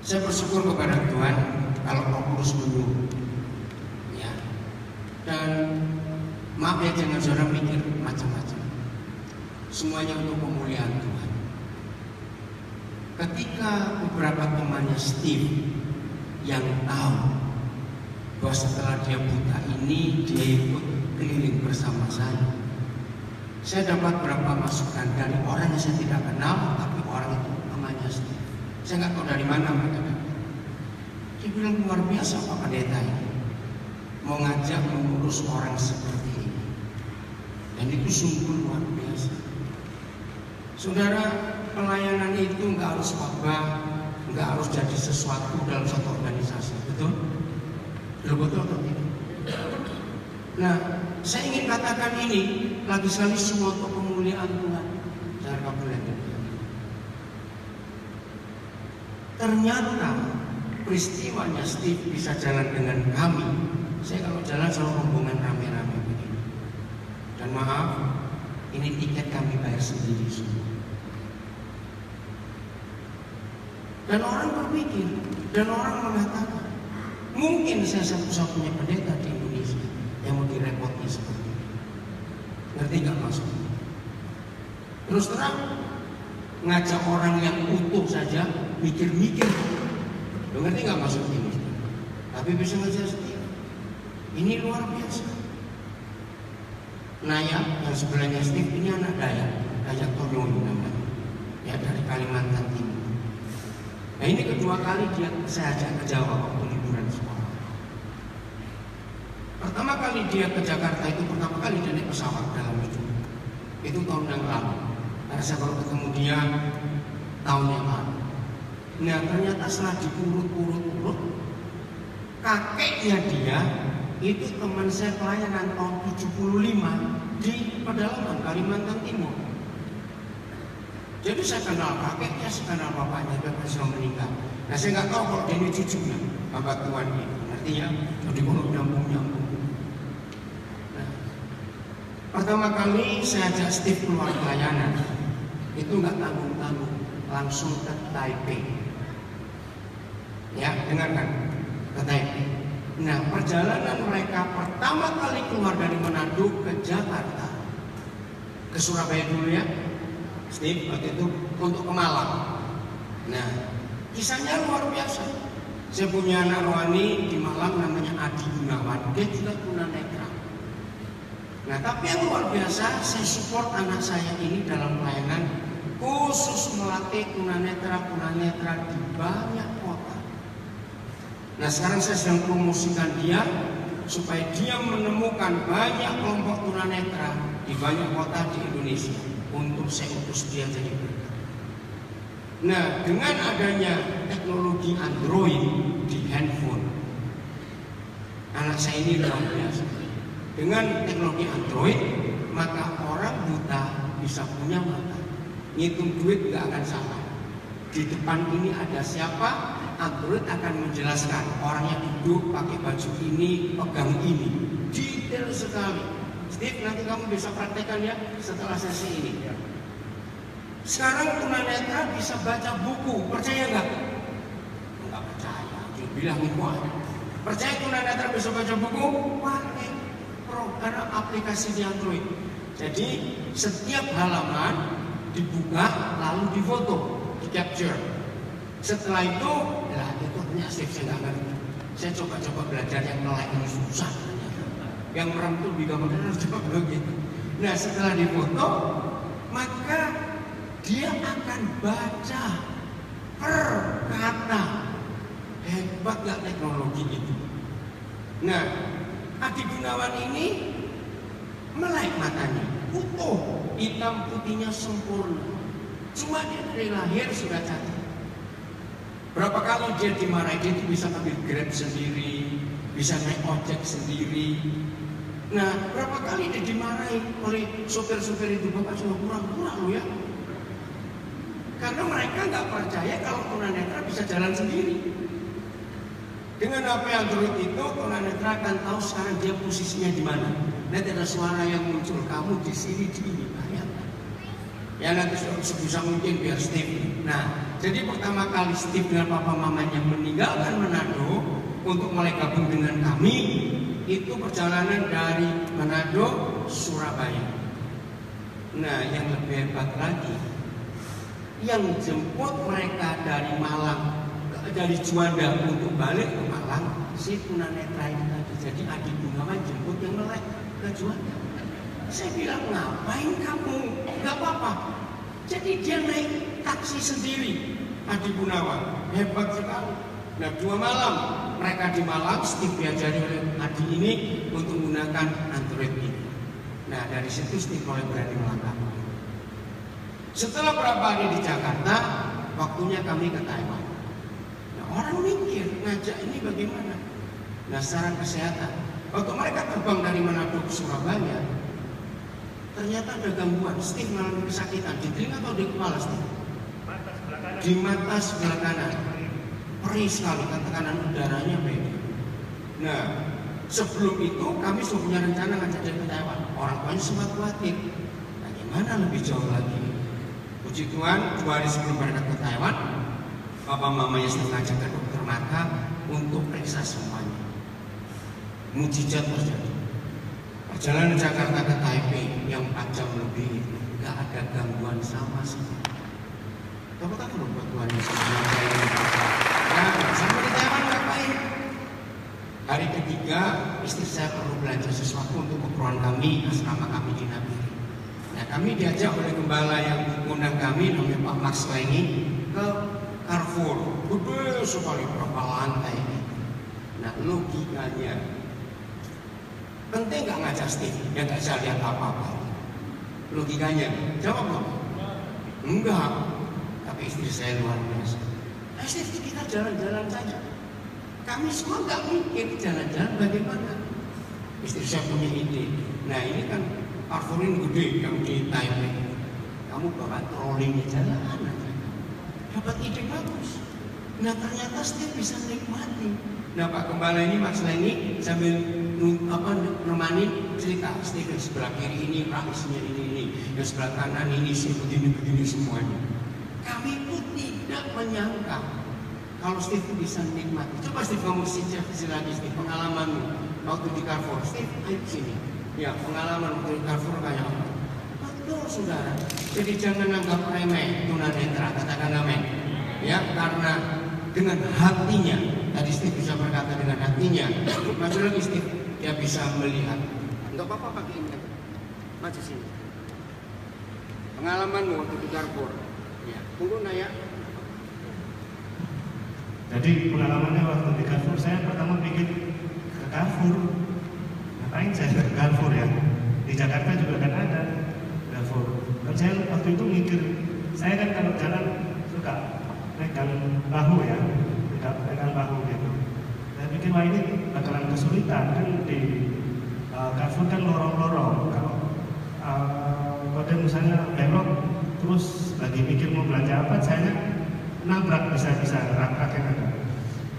Saya bersyukur kepada Tuhan kalau Roh Kudus menyuruh, ya. Dan maaf ya, jangan saudara mikir macam-macam. Semuanya untuk pemulihan Tuhan. Ketika beberapa temannya Steve yang tahu bahwa setelah dia buta ini dia ikut keliling bersama saya dapat beberapa masukan dari orang yang saya tidak kenal, tapi orang itu temannya Steve. Saya nggak tahu dari mana mereka dapat. Dia bilang luar biasa Pak Pendeta ini mau ngajak mengurus orang seperti ini, dan itu sungguh luar biasa. Saudara, pelayanan itu nggak harus khotbah, nggak harus jadi sesuatu dalam satu organisasi, betul? Betul atau tidak? Nah, saya ingin katakan ini lagi sekali semua untuk pemuliaan Tuhan. Jangan kamu lihat. Ternyata peristiwanya Steve bisa jalan dengan kami. Saya kalau jalan selalu rombongan rame-rame begini. Dan maaf, ini tiket kami bayar sendiri semua. Dan orang berpikir, dan orang mengatakan, mungkin saya satu-satunya pendeta di Indonesia yang mau direpoti seperti ini. Ngerti gak maksudnya? Terus terang, ngajak orang yang utuh saja, mikir-mikir. Lo ngerti gak maksudnya? Tapi bisa ngajak sendiri. Ini luar biasa. Naya, yang sebelahnya Steve, ini anak Dayak Tonyono namanya. Ya, dari Kalimantan Timur. Nah, ini kedua kali saya ajak ke Jawa waktu liburan sekolah. Pertama kali dia ke Jakarta itu pertama kali dia naik pesawat dalam hidup. Itu tahun yang lalu. Karena saya baru ketemu dia tahun yang lalu. Nah, ternyata setelah diurut-urut, kakeknya dia itu teman saya pelayanan tahun 75 di pedalaman Kalimantan Timur. Jadi saya kenal kakeknya, saya kenal bapaknya, bapak sudah meninggal. Nah, saya nggak tahu kalau dia ini cucunya, bapak tuan ini. Artinya, jadi kalau nyambung. Nah, pertama kali saya ajak Steve keluar pelayanan, itu nggak tanggung-tanggung, langsung ke Taipei. Ya, dengarkan, ke Taipei. Nah, perjalanan mereka pertama kali keluar dari Manado ke Jakarta, ke Surabaya dulu ya. Steve waktu itu untuk ke Malang. Nah, kisahnya luar biasa. Saya punya anak rohani di Malang namanya Adi Gunawan. Dia juga tunanetra. Nah, tapi yang luar biasa, saya support anak saya ini dalam pelayanan khusus melatih tunanetra di banyak kota. Nah, sekarang saya sedang promosikan dia supaya dia menemukan banyak kelompok tunanetra di banyak kota di Indonesia. Untuk saya utus dia jadi berkat. Nah, dengan adanya teknologi Android di handphone, anak saya ini luar biasa. Dengan teknologi Android, maka orang buta bisa punya mata. Ngitung duit gak akan salah. Di depan ini ada siapa, Android akan menjelaskan orangnya duduk pakai baju ini, pegang ini. Detail sekali. Steve, nanti kamu bisa praktekkan ya setelah sesi ini. Sekarang tunanetra bisa baca buku, percaya nggak? Nggak percaya, dia bilang itu aja. Percaya tunanetra bisa baca buku? Pakai program aplikasi di Android. Jadi setiap halaman dibuka lalu difoto, di capture. Setelah itu, lah itu punya Steve, saya nggak ngerti. Saya coba belajar yang melek ini susah. Yang merem itu juga harus coba begitu. Nah, setelah difoto, maka dia akan baca per kata. Hebat gak teknologi itu? Nah, Adi Gunawan ini melek matanya, utuh, hitam putihnya sempurna. Cuma dia dari lahir sudah cacat. Berapa kali dia dimarahi, dia bisa ambil Grab sendiri, bisa naik ojek sendiri. Nah, berapa kali dia dimarahi oleh sopir-sopir itu, bapak cuma kurang-kurang loh ya. Karena mereka nggak percaya kalau tunanetra bisa jalan sendiri. Dengan HP Android itu, tunanetra akan tahu sekarang dia posisinya di mana. Nanti ada suara yang muncul, kamu di sini di ini, bayangkan. Ya nanti sebisa mungkin biar Steve. Nah, Jadi pertama kali Steve dengan papa mamanya meninggalkan Manado untuk mulai gabung dengan kami, itu perjalanan dari Manado, Surabaya. Nah, yang lebih hebat lagi, yang jemput mereka dari Malang, dari Juanda untuk balik ke Malang, si tunanetra ini tadi. Jadi adik Gunawan jemput yang melek ke Juanda. Saya bilang, ngapain kamu? Gak apa-apa. Jadi dia naik taksi sendiri, adik Gunawan. Hebat sekali. Nah, 2 malam mereka di Malang, Steve diajari oleh adik ini untuk menggunakan Android ini. Nah, dari situ Steve mulai berani melangkah. Setelah berapa hari di Jakarta, waktunya kami ke Taiwan. Nah, orang mikir, ngajak ini bagaimana? Nah, secara kesehatan, waktu mereka terbang dari Manado ke Surabaya, ternyata ada gangguan. Steve mengalami kesakitan di telinga atau di kepala, Steve? Di mata sebelah kanan. Perih sekali, tekanan udaranya beda. Nah, sebelum itu kami sudah punya rencana ngajak dia ke Taiwan. Orang tuanya sempat khawatir. Nah, gimana lebih jauh lagi? Puji Tuhan, 2 hari sebelum berangkat ke Taiwan, papa mamanya sudah ngajak ke dokter mata untuk periksa semuanya. Mujizat terjadi. Perjalanan Jakarta ke Taipei yang 4 jam lebih itu nggak ada gangguan sama sekali. Tepuk tangan buat Tuhan Yesus. Nah, sampai di Taiwan ngapain? Hari ketiga, istri saya perlu belanja sesuatu untuk keperluan kami, asrama kami di Nabire. Nah, kami diajak oleh gembala yang mengundang kami, namanya Pak Max Lengi, ke Carrefour. Gede sekali, berapa lantai ini. Nah, logikanya, penting nggak ngajak Steve? Ya nggak bisa lihat apa-apa. Logikanya, jawab dong. Enggak. Tapi istri saya luar biasa. Steve, kita jalan-jalan saja. Kami semua nggak mikir jalan-jalan bagaimana. Istri saya punya ide. Nah, ini kan Carrefour ini gede yang di Taipei. Kamu bawa trolinya jalan aja. Dapat ide bagus. Nah, ternyata Steve bisa nikmati. Nah, Pak Gembala ini, Mas Lengi sambil nemanin cerita. Steve yang sebelah kiri ini, praktisnya ini, yang sebelah kanan ini sih begini semuanya. Kami pun tidak menyangka kalau Steve bisa nikmati. Coba Steve kamu sisi lagi, Steve, pengalamanmu waktu di Carrefour. Steve, ayo sini. Ya, pengalaman waktu di Carrefour kayak apa? Betul, saudara. Jadi jangan anggap remeh tunanetra, katakan amin. Ya, karena dengan hatinya, tadi Steve bisa berkata dengan hatinya. Maju lagi Steve, dia bisa melihat. Enggak apa-apa pakai ini. Maju sini. Pengalamanmu waktu di Carrefour. Ya, tunggu Naya. Jadi pengalamannya waktu di Carrefour, saya pertama pikir ke Carrefour. Ngapain saya ke Carrefour ya? Di Jakarta juga kan ada Carrefour. Dan saya waktu itu mikir, saya kan kalau jalan suka pegang bahu ya, tidak pegang bahu gitu. Saya pikir wah ini bakalan kesulitan kan di Carrefour kan lorong-lorong. Kalau kode misalnya belok, terus lagi mikir mau belanja apa, saya nabrak bisa rak-rak yang ada.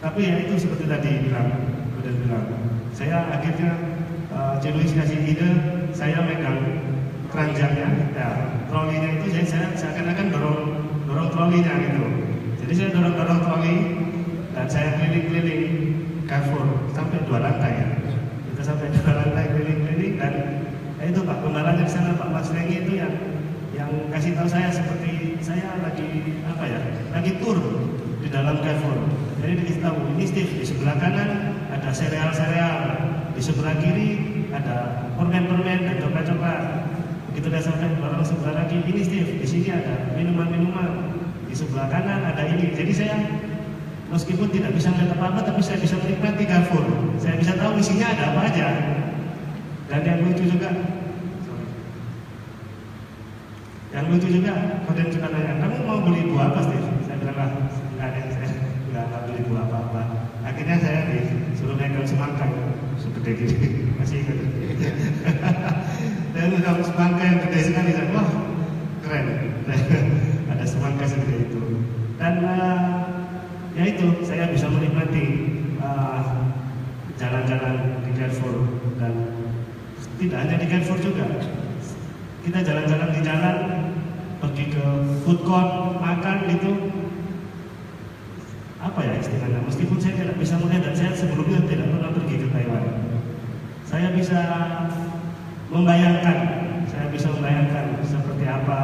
Tapi ya itu seperti tadi udah bilang. Saya akhirnya Luis kasih ide, saya megang keranjangnya, ya trolinya itu saya seakan-akan dorong trolinya gitu. Jadi saya dorong troli dan saya keliling-keliling Carrefour sampai 2 lantai ya. Kita sampai 2 lantai keliling-keliling dan itu Pak Gembala di sana, Pak Mas Lengi itu yang kasih tahu saya seperti saya lagi tur di dalam Carrefour. Jadi dikasih tahu ini Steve, di sebelah kanan ada sereal-sereal, di sebelah kiri ada permen-permen dan coklat-coklat. Begitu udah sampai orang sebelah lagi, ini Steve, di sini ada minuman-minuman, di sebelah kanan ada ini. Jadi saya meskipun tidak bisa melihat apa-apa, tapi saya bisa menikmati Carrefour. Saya bisa tahu isinya ada apa aja. Dan yang lucu juga, kemudian kita nanya, kamu mau beli buah apa Steve? Saya bilang lah, saya nggak beli buah apa-apa. Akhirnya saya disuruh megang semangka segede gini, masih ingat. Dan megang semangka yang gede sekali, saya wah keren. Ada semangka segede itu. Dan ya itu, saya bisa menikmati jalan-jalan di Carrefour. Dan tidak hanya di Carrefour juga, kita jalan-jalan di jalan, pergi ke food court, makan gitu, apa ya istilahnya, meskipun saya tidak bisa melihat dan saya sebelumnya tidak pernah pergi ke Taiwan, saya bisa membayangkan seperti apa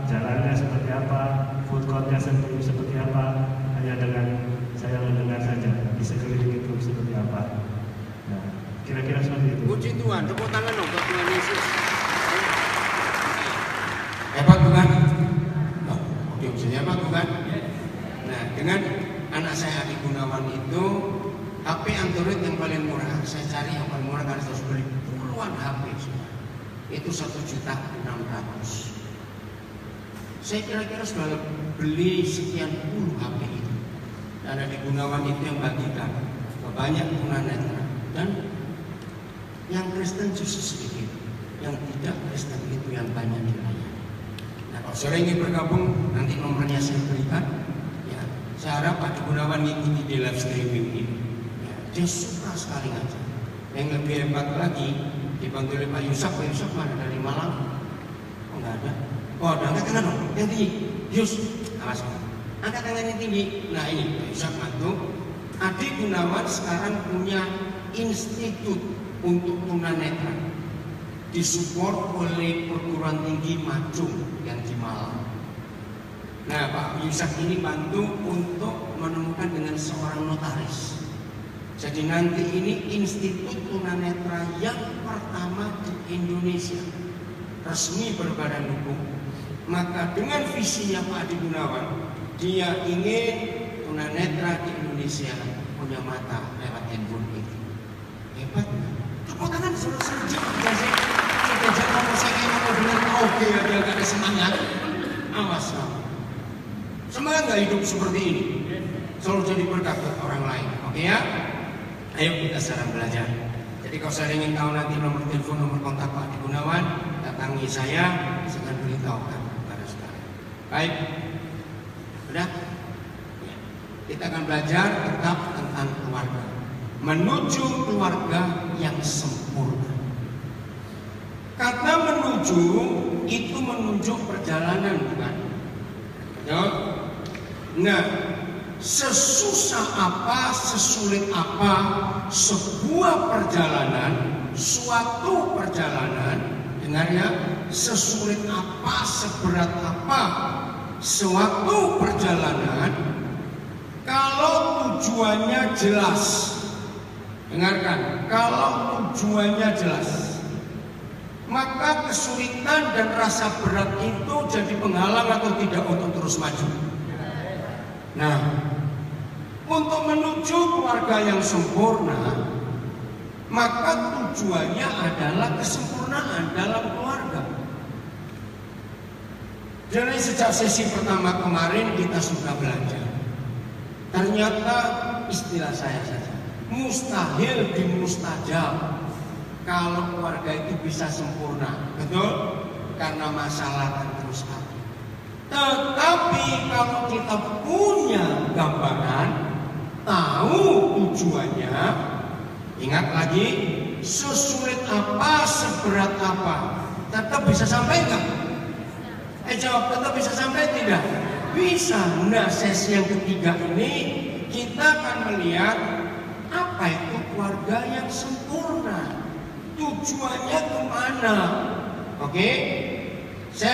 jalannya, seperti apa food courtnya, seperti apa, hanya dengan saya mendengar saja di sekeliling itu seperti apa. Nah, kira-kira seperti itu. Puji Tuhan, tepuk tangan dong buat Tuhan Yesus. Hebat bukan? Oh, oke, hebat bukan? Nah, dengan anak saya Adi Gunawan itu HP Android yang paling murah. Saya cari yang paling murah karena saya harus beli puluhan HP. Itu 1.600.000. Saya kira-kira sudah beli sekian puluh HP itu. Dan Adi Gunawan itu yang bagikan ke banyak tunanetra. Dan yang Kristen justru sedikit, yang tidak Kristen itu yang banyak dilayani. Nah, kalau saudara ingin bergabung, nanti nomornya saya berikan. Ya, saya harap Adi Gunawan ikuti di live streaming ini. Ya, dia suka sekali ngajar. Yang lebih hebat lagi, dibantu oleh Pak Yusuf. Pak Yusuf mana, dari Malang? Oh, nggak ada. Oh, ada. Angkat tangan dong, yang tinggi. Yus, awas. Angkat tangan yang tinggi. Nah, ini Pak Yusuf bantu. Adi Gunawan sekarang punya institut untuk tunanetra, disupport oleh perguruan tinggi Majung yang di Malang. Nah, Pak Yusuf ini bantu untuk menemukan dengan seorang notaris. Jadi nanti ini institut tunanetra yang pertama di Indonesia, resmi berbadan hukum. Maka dengan visinya Pak Adi Gunawan, dia ingin tunanetra di Indonesia punya mata lewat handphone itu. Hebat. Tepuk tangan saudara sudah jangan saya kayak mau dengar oke aja gak ada semangat. Awas kamu. Semangat gak hidup seperti ini? Selalu jadi berkat buat orang lain. Oke ya? Ayo kita sekarang belajar. Jadi kalau saya ingin tahu nanti nomor telepon, nomor kontak Pak Adi Gunawan, datangi saya akan beritahukan kepada saudara. Baik. Sudah? Ya. Kita akan belajar tetap tentang keluarga. Menuju keluarga yang sempurna. Kata menuju itu menunjuk perjalanan, bukan? Ya. Nah, sesusah apa, sesulit apa sebuah perjalanan, suatu perjalanan, dengar ya, sesulit apa, seberat apa suatu perjalanan, kalau tujuannya jelas. Dengarkan, kalau tujuannya jelas, maka kesulitan dan rasa berat itu jadi penghalang atau tidak untuk terus maju. Nah, untuk menuju keluarga yang sempurna, maka tujuannya adalah kesempurnaan dalam keluarga. Jadi sejak sesi pertama kemarin kita sudah belajar. Ternyata istilah saya saja, mustahil dimustajab kalau keluarga itu bisa sempurna, betul? Karena masalah kan terus ada. Tetapi kalau kita punya gambaran, tahu tujuannya, ingat lagi, sesulit apa, seberat apa, tetap bisa sampai nggak? Jawab, tetap bisa sampai tidak? Bisa. Nah, sesi yang ketiga ini kita akan melihat apa itu keluarga yang sempurna. Tujuannya kemana? Oke? Kita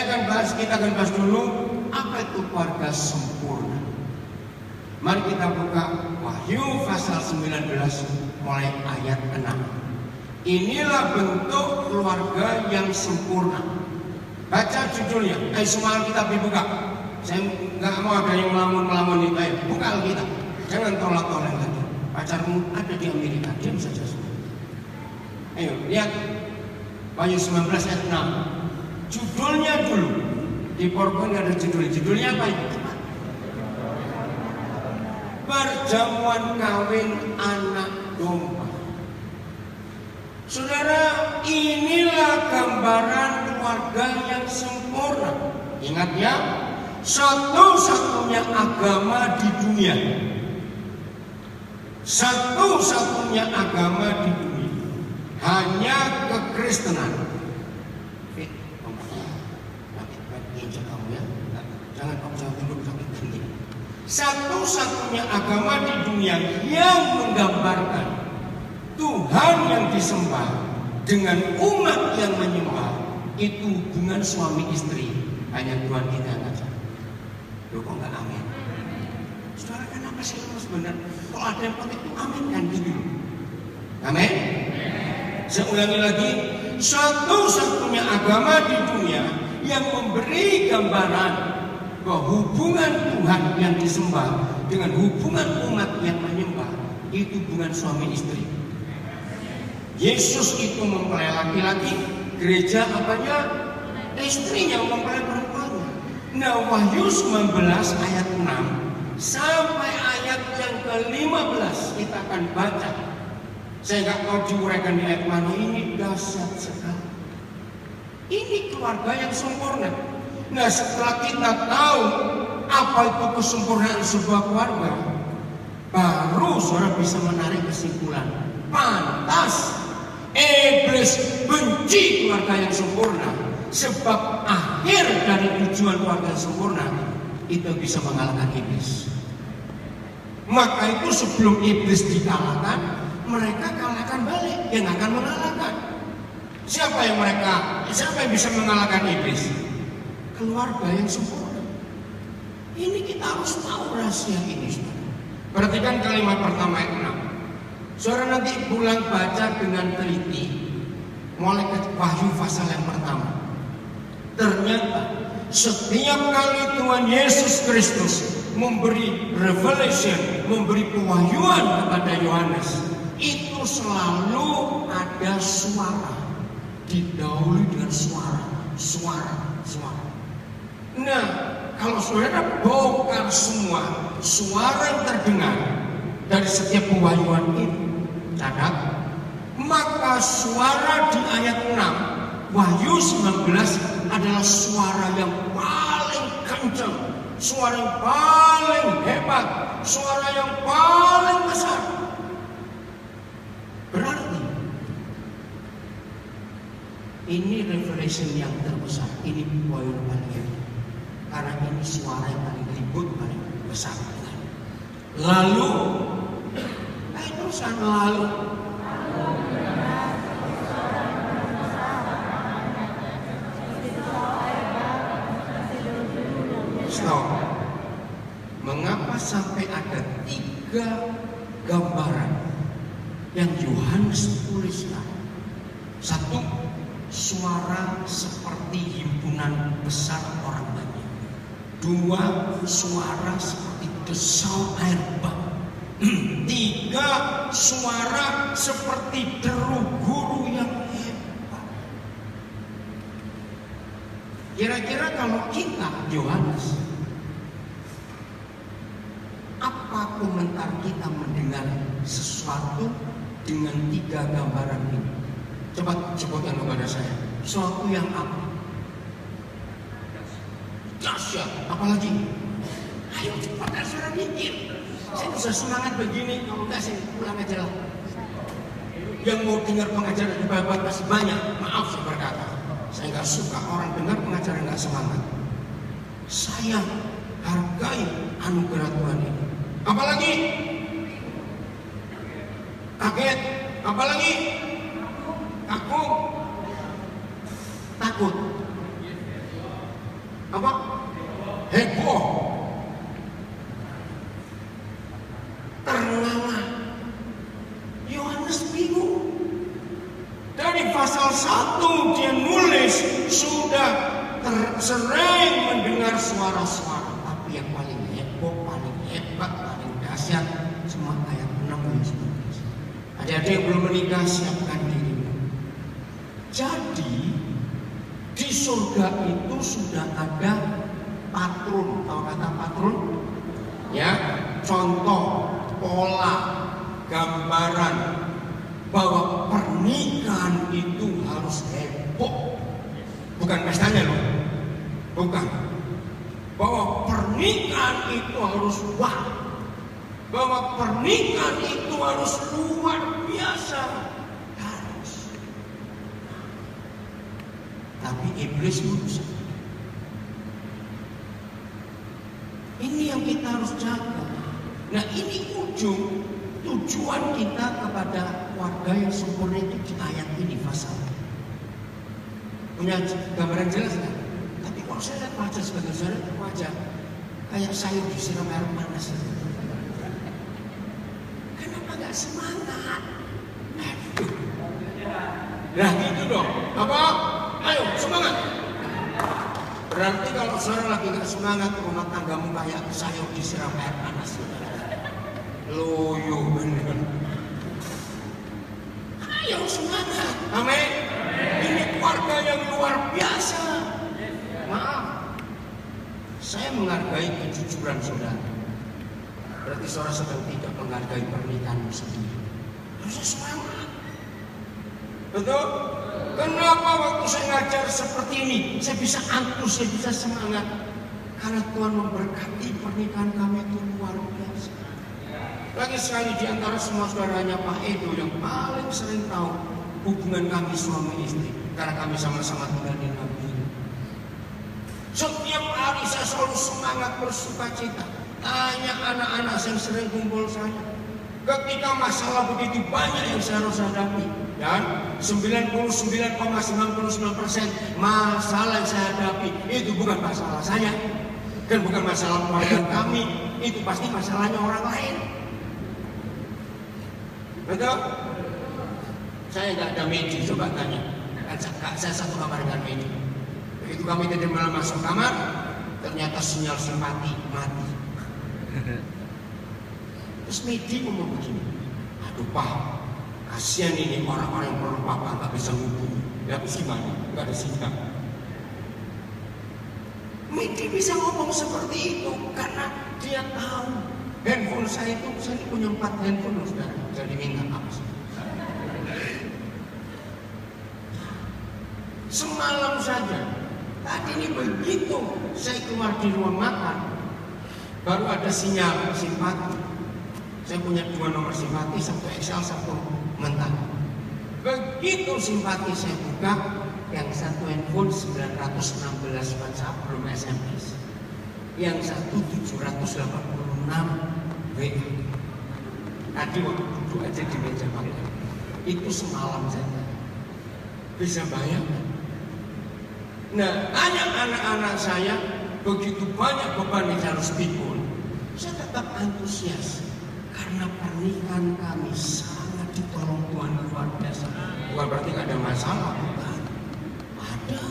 akan bahas dulu apa itu keluarga sempurna. Mari kita buka Wahyu pasal 19 mulai ayat 6. Inilah bentuk keluarga yang sempurna. Baca judulnya. Ayo semua Alkitab dibuka. Saya nggak mau ada yang melamun-melamun itu. Ayo buka Alkitab. Jangan tolak-tolak lagi. Pacarmu ada di Amerika, diam saja semua. Ayo lihat Wahyu 19 ayat 6. Judulnya dulu. Di PowerPoint ada judulnya. Judulnya apa itu? Perjamuan kawin anak domba. Saudara, inilah gambaran keluarga yang sempurna. Ingat ya, satu-satunya agama di dunia. Satu-satunya agama di dunia. Hanya kekristenan. Jangan kamu jangan duduk sampai tinggi. Satu-satunya agama di dunia yang menggambarkan Tuhan yang disembah dengan umat yang menyembah itu hubungan suami istri, hanya Tuhan kita yang aja. Loh kok nggak amin? Saudara, kenapa sih lemas benar? Kalau ada yang penting itu amin kan gitu. Amin. Saya ulangi lagi, satu-satunya agama di dunia yang memberi gambaran bahwa hubungan Tuhan yang disembah dengan hubungan umat yang menyembah itu hubungan suami istri. Yesus itu mempelai laki-laki, gereja apanya? Istrinya mempelai perempuannya. Nah, Wahyu 19 ayat 6 sampai ayat yang ke-15 kita akan baca. Saya nggak tahu diuraikan di ayat mana, ini dahsyat sekali. Ini keluarga yang sempurna. Nah, setelah kita tahu apa itu kesempurnaan sebuah keluarga, baru saudara bisa menarik kesimpulan. Pantas iblis benci keluarga yang sempurna, sebab akhir dari tujuan keluarga yang sempurna itu bisa mengalahkan iblis. Maka itu sebelum iblis dikalahkan, mereka kalahkan balik yang akan mengalahkan. Siapa yang bisa mengalahkan iblis? Keluarga yang sempurna. Ini kita harus tahu rahasia ini, saudara. Perhatikan kalimat pertama ayat 6. Saudara nanti pulang baca dengan teliti, mulai ke Wahyu pasal yang pertama. Ternyata setiap kali Tuhan Yesus Kristus memberi revelation, memberi pewahyuan kepada Yohanes, itu selalu ada suara, didahului dengan suara. Nah, kalau saudara bongkar semua suara yang terdengar dari setiap pewahyuan ini, catat, maka suara di ayat 6 Wahyu 19 adalah suara yang paling kencang, suara yang paling hebat, suara yang paling besar. Berarti ini revelation yang terbesar, ini pewahyuan paling hebat, karena ini suara yang paling ribut, paling besar. Lalu terusan lalu stop. Mengapa sampai ada 3 gambaran yang Yohanes tuliskan? 1, suara seperti himpunan besar orang banyak. 2, suara seperti desau air bah. 3, suara seperti deru guru yang hebat. Kira-kira kalau kita Yohanes, apa komentar kita mendengar sesuatu dengan 3 gambaran ini? Coba sebutkan kepada saya. Sesuatu yang apa? Dahsyat. Apalagi? Ayo cepat saudara mikir. Saya bisa semangat begini, kalau enggak saya pulang aja lah. Yang mau dengar pengajaran hebat masih banyak. Maaf saya berkata, saya nggak suka orang dengar pengajaran nggak semangat. Saya hargai anugerah Tuhan ini. Apalagi? Kaget. Apalagi? Takut. Apa? Heboh. Terlelap. Yohanes bingung. Dari pasal 1 dia nulis sudah sering mendengar suara-suara, tapi yang paling heboh, paling hebat, paling dahsyat cuma ayat 6 dan 11. Ada yang belum menikah, siapkan diri. Jadi di surga itu sudah ada patron. Tahu kata patron? Ya, contoh, pola, gambaran bahwa pernikahan itu harus heboh. Bukan pestanya loh. Bukan. Bahwa pernikahan itu harus wah. Bahwa pernikahan itu harus luar biasa. Harus. Tapi iblis berusaha. Ini yang kita harus jaga. Nah, ini tujuan kita kepada warga yang sempurna itu di ayat ini pasal. Punya gambaran jelas kan? Tapi kalau saya lihat wajah sebagai saudara, wajah kayak sayur disiram air panas. Kenapa gak semangat? Aduh. Nah gitu dong. Apa? Ayo semangat. Berarti kalau saudara lagi gak semangat, rumah tanggamu kayak sayur disiram air panas. Loyo bener. Ayo semangat. Amin. Ini keluarga yang luar biasa. Maaf, saya menghargai kejujuran saudara. Berarti saudara sedang tidak menghargai pernikahanmu sendiri. Harusnya semangat. Betul? Kenapa waktu saya ngajar seperti ini saya bisa antus, saya bisa semangat? Karena Tuhan memberkati pernikahan kami itu luar biasa. Lagi sekali di antara semua saudaranya Pak Edo yang paling sering tahu hubungan kami suami istri, karena kami sama-sama tinggal di Nabi. Setiap hari saya selalu semangat bersuka cita. Tanya anak-anak yang sering kumpul saya. Ketika masalah begitu banyak yang saya harus hadapi, dan 99,99% masalah yang saya hadapi itu bukan masalah saya, dan bukan masalah keluarga kami, itu pasti masalahnya orang lain. Betul? Saya nggak ada Medi, coba tanya. Saya satu kamar dengan Medi. Begitu kami tadi malam masuk kamar, ternyata sinyal simpati mati. Terus Medi ngomong begini, aduh Pak, kasihan ini orang-orang yang perlu Papa nggak bisa ngubungi. Ya gimana? Nggak ada sinyal. Medi bisa ngomong seperti itu karena dia tahu handphone saya punya 4 handphone loh, saudara. Jadi minta apa sih? Semalam saja, tadi ini begitu saya keluar di ruang makan, baru ada sinyal simpati. Saya punya 2 nomor simpati, satu Excel, satu mentah. Begitu simpati saya buka, yang satu handphone 916 WhatsApp belum SMS, yang satu 786 WA. Tadi waktu duduk aja di meja makan, itu semalam saja. Bisa bayangkan? Nah, hanya anak-anak saya begitu banyak beban yang harus pikul. Saya tetap antusias karena pernikahan kami sangat ditolong Tuhan luar biasa. Bukan berarti gak ada masalah, bukan? Ada.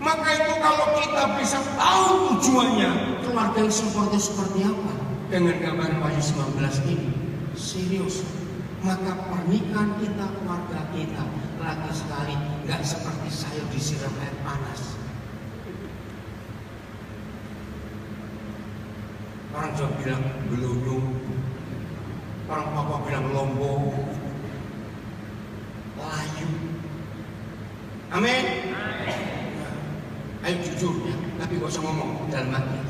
Maka itu kalau kita bisa tahu tujuannya, keluarga yang sempurna seperti apa, dengan gambar Wahyu 19 ini, serius, maka pernikahan kita, keluarga kita lagi sekali nggak seperti sayur disiram air panas. Orang Jawa bilang beludung, orang Papua bilang lombok, layu. Amin. Ayo jujur ya, tapi gak usah ngomong dalam hati.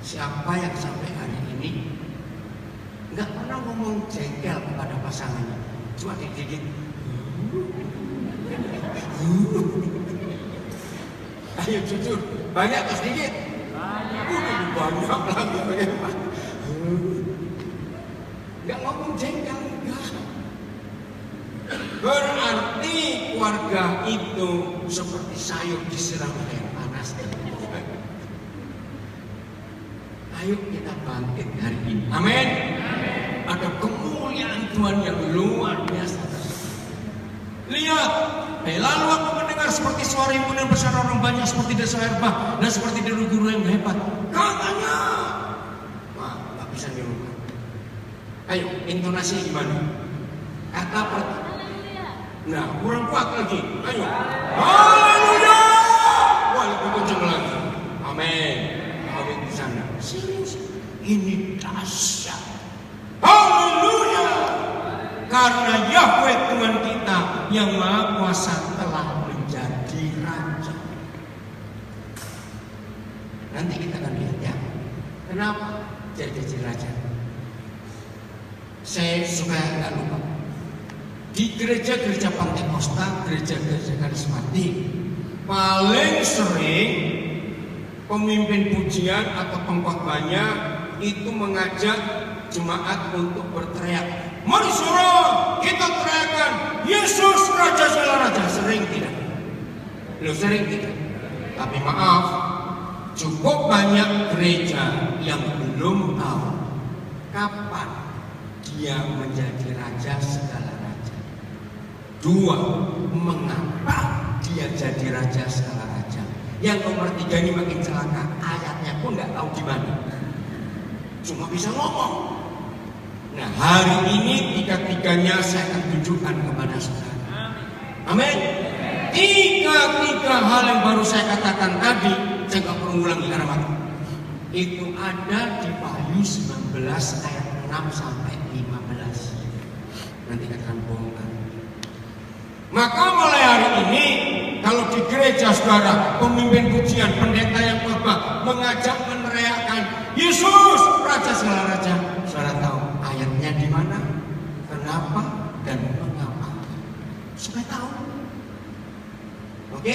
Siapa yang sampai hari ini nggak pernah ngomong jengkel kepada pasangannya, cuma dikit-dikit. Ayo jujur, banyak atau sedikit? Banyak lagi bagaimana? Nggak ngomong jengkel, enggak. Berarti keluarga itu seperti sayur disiram air panas. Ayo kita bangkit hari ini. Amin. Ada kemuliaan Tuhan yang luar biasa. Lihat, lalu aku mendengar seperti suara yang benar besar orang banyak seperti desa Herbah dan seperti dari guru yang hebat. Katanya, wah, nggak bisa dirubah. Ayo, intonasinya gimana? Kata apa? Nah, kurang kuat lagi. Ayo, haleluya! Wah, lebih kencang lagi. Amin. Amin di sana. Serius, ini dahsyat. Haleluya! Karena Yahweh Tuhan kita yang Maha Kuasa telah menjadi Raja. Nanti kita akan lihat ya, kenapa jadi Raja. Saya supaya nggak lupa, di gereja-gereja Pantekosta, gereja-gereja karismatik, paling sering pemimpin pujian atau pengkhotbahnya itu mengajak jemaat untuk berteriak, mari saudara kita teriakkan Yesus Raja segala Raja. Sering tidak? Sering tidak? Tapi maaf, cukup banyak gereja yang belum tahu kapan dia menjadi Raja segala Raja. Dua, mengapa dia jadi Raja segala Raja. Yang nomor tiga ini makin celaka, ayatnya pun nggak tahu di mana, cuma bisa ngomong. Nah, hari ini tiga-tiganya saya akan tunjukkan kepada saudara. Amin. Tiga hal yang baru saya katakan tadi, saya nggak perlu ulangi karena waktu. Itu ada di Wahyu 19 ayat 6 sampai 15. Nanti akan bongkar. Maka mulai hari ini, kalau di gereja saudara, pemimpin pujian, pendeta yang khotbah mengajak meneriakkan Yesus Raja segala Raja, saudara tahu ayatnya di mana, kenapa dan mengapa, supaya tahu. Oke,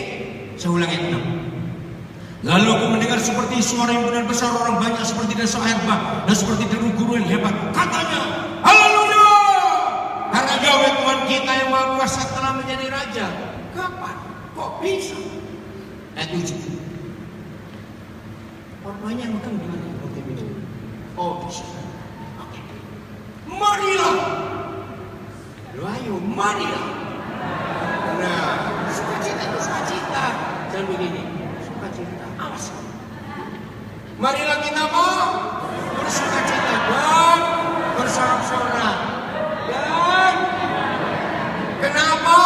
saya ulang ayat 6. Lalu aku mendengar seperti suara yang benar besar orang banyak seperti desa air bah dan seperti deru guru yang hebat. Katanya, haleluya! Karena Yahweh Tuhan kita yang Maha Kuasa telah menjadi Raja. Kapan? Kok bisa? Ayat 7. Korbannya makan gimana? Oh bisa. Oke. Marilah. Ayo, marilah. Nah, sukacita itu sukacita. Jangan begini. Sukacita. Awas. Marilah kita mau bersukacita dan bersorak-sorak. Dan kenapa?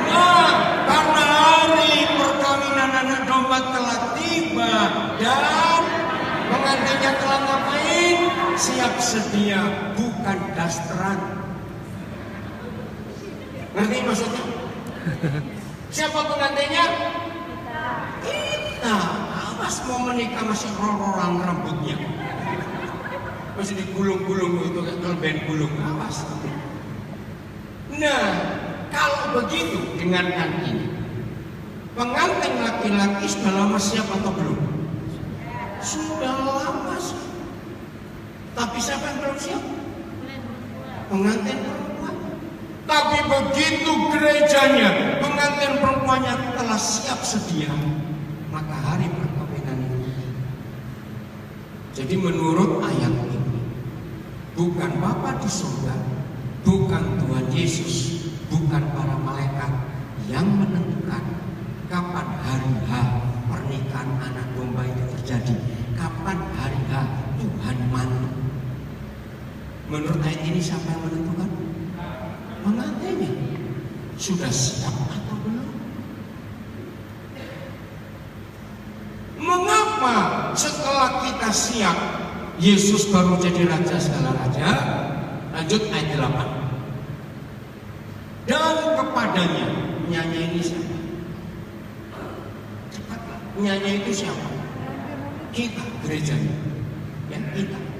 Nah, karena hari perkawinan anak domba telah tiba dan pengantinnya telah ngapain? Siap sedia, bukan dasteran. Ngerti maksudnya? Siapa pengantinnya? Kita. Awas mau menikah masih rororan rambutnya, masih digulung-gulung itu kelebihan gulung. Awas. Nah, kalau begitu dengarkan ini. Pengantin laki-laki sudah lama siap atau belum? Sudah lama sih. Tapi siapa yang belum siap? Pengantin perempuan. Tapi begitu gerejanya, pengantin perempuannya telah siap sedia, maka hari perkawinan ini. Jadi menurut ayat ini, bukan Bapa di surga, bukan Tuhan Yesus, bukan para malaikat yang menentukan kapan hari H pernikahan anak domba itu terjadi, kapan hari H Tuhan mati. Menurut ayat ini siapa yang menentukan? Pengantinnya. Sudah siap atau belum? Mengapa setelah kita siap Yesus baru jadi Raja segala Raja? Lanjut ayat 8. Dan kepadanya, penyanyi ini siapa? Cepatlah, penyanyi itu siapa? Kita, gerejanya. Ya, kita.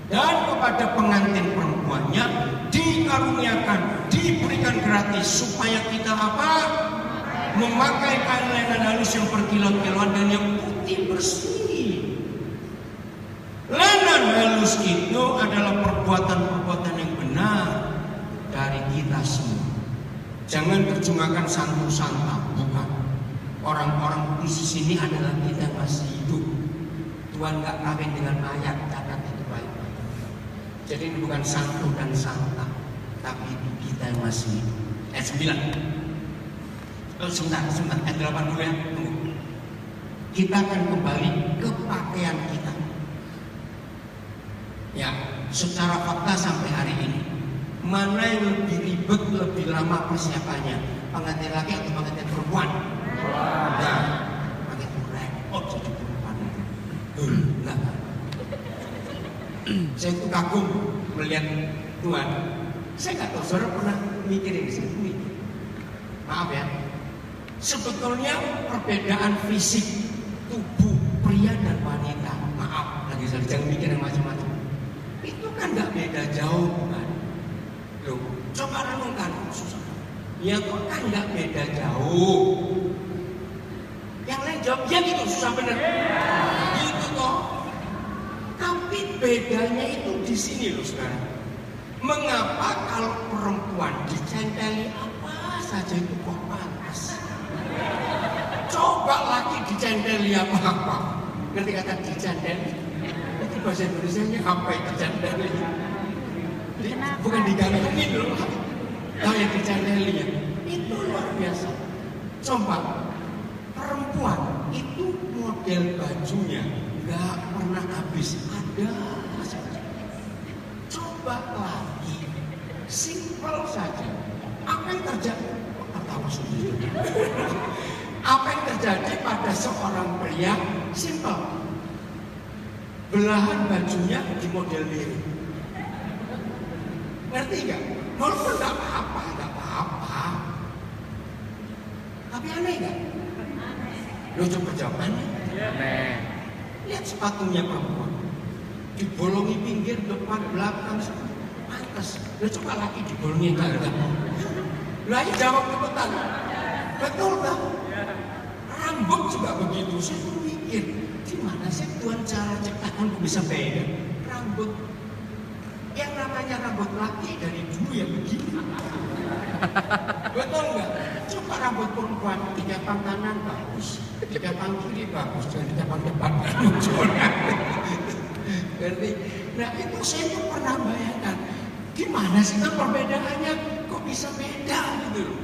Dan kepada pengantin perempuannya dikaruniakan, diberikan gratis supaya kita apa? Memakai kain lenan halus yang berkilau-kilauan dan yang putih bersih. Lenan halus itu adalah perbuatan-perbuatan yang benar dari kita semua. Jangan terjemahkan santu-santa, bukan. Orang-orang di sini adalah kita yang masih hidup. Tuhan nggak kawin dengan ayat, catat itu baik-baik. Jadi ini bukan santu dan santa, tapi itu kita yang masih hidup. Ayat 9. Sebentar, ayat 8 dulu ya. Tunggu. Kita akan kembali ke pakaian kita. Ya, secara fakta sampai hari ini, mana yang lebih ribet, lebih lama persiapannya? Pengantin laki atau pengantin perempuan? Nah, pengantin repot jadi perempuan. Nah, saya itu kagum melihat Tuhan. Saya nggak tahu, saudara pernah mikirin sini? Maaf ya. Sebetulnya perbedaan fisik tubuh pria dan wanita, maaf lagi saya jangan mikir yang macam-macam. Itu kan nggak beda jauh, kan? Loh, coba renungkan, susah. Ya kok kan nggak beda jauh. Yang lain jawab, ya gitu, susah bener. Gitu toh. Tapi bedanya itu di sini loh sekarang. Mengapa kalau perempuan dicenteli apa saja itu kok pantas? Coba lagi dicenteli apa-apa. Ngerti kata dicenteli? Itu bahasa Indonesianya apa itu dicenteli? Bukan digantungin loh. Tahu yang dicenteli ya? Itu luar biasa. Coba perempuan itu model bajunya nggak pernah habis, ada saja. Coba lagi, simpel saja. Apa yang terjadi? Ketawa sendiri. Apa yang terjadi pada seorang pria? Simpel. Belahan bajunya di model mirip. Ngerti nggak? Walaupun nggak apa-apa, nggak apa-apa. Tapi aneh nggak? Lo coba jawab aneh. Lihat sepatunya perempuan, dibolongi pinggir, depan, belakang, pantas. Lo coba lagi dibolongi enggak? Lah ini jawab cepetan. Betul tak? Rambut juga begitu. Saya tuh mikir, gimana sih Tuhan cara ciptakan bisa beda? Rambut yang namanya rambut laki dari dulu ya begini. Betul nggak? Coba rambut perempuan di depan kanan bagus, di depan kiri bagus, dan di depan depan muncul. Nah itu saya tuh pernah bayangkan, gimana sih kan perbedaannya kok bisa beda gitu loh.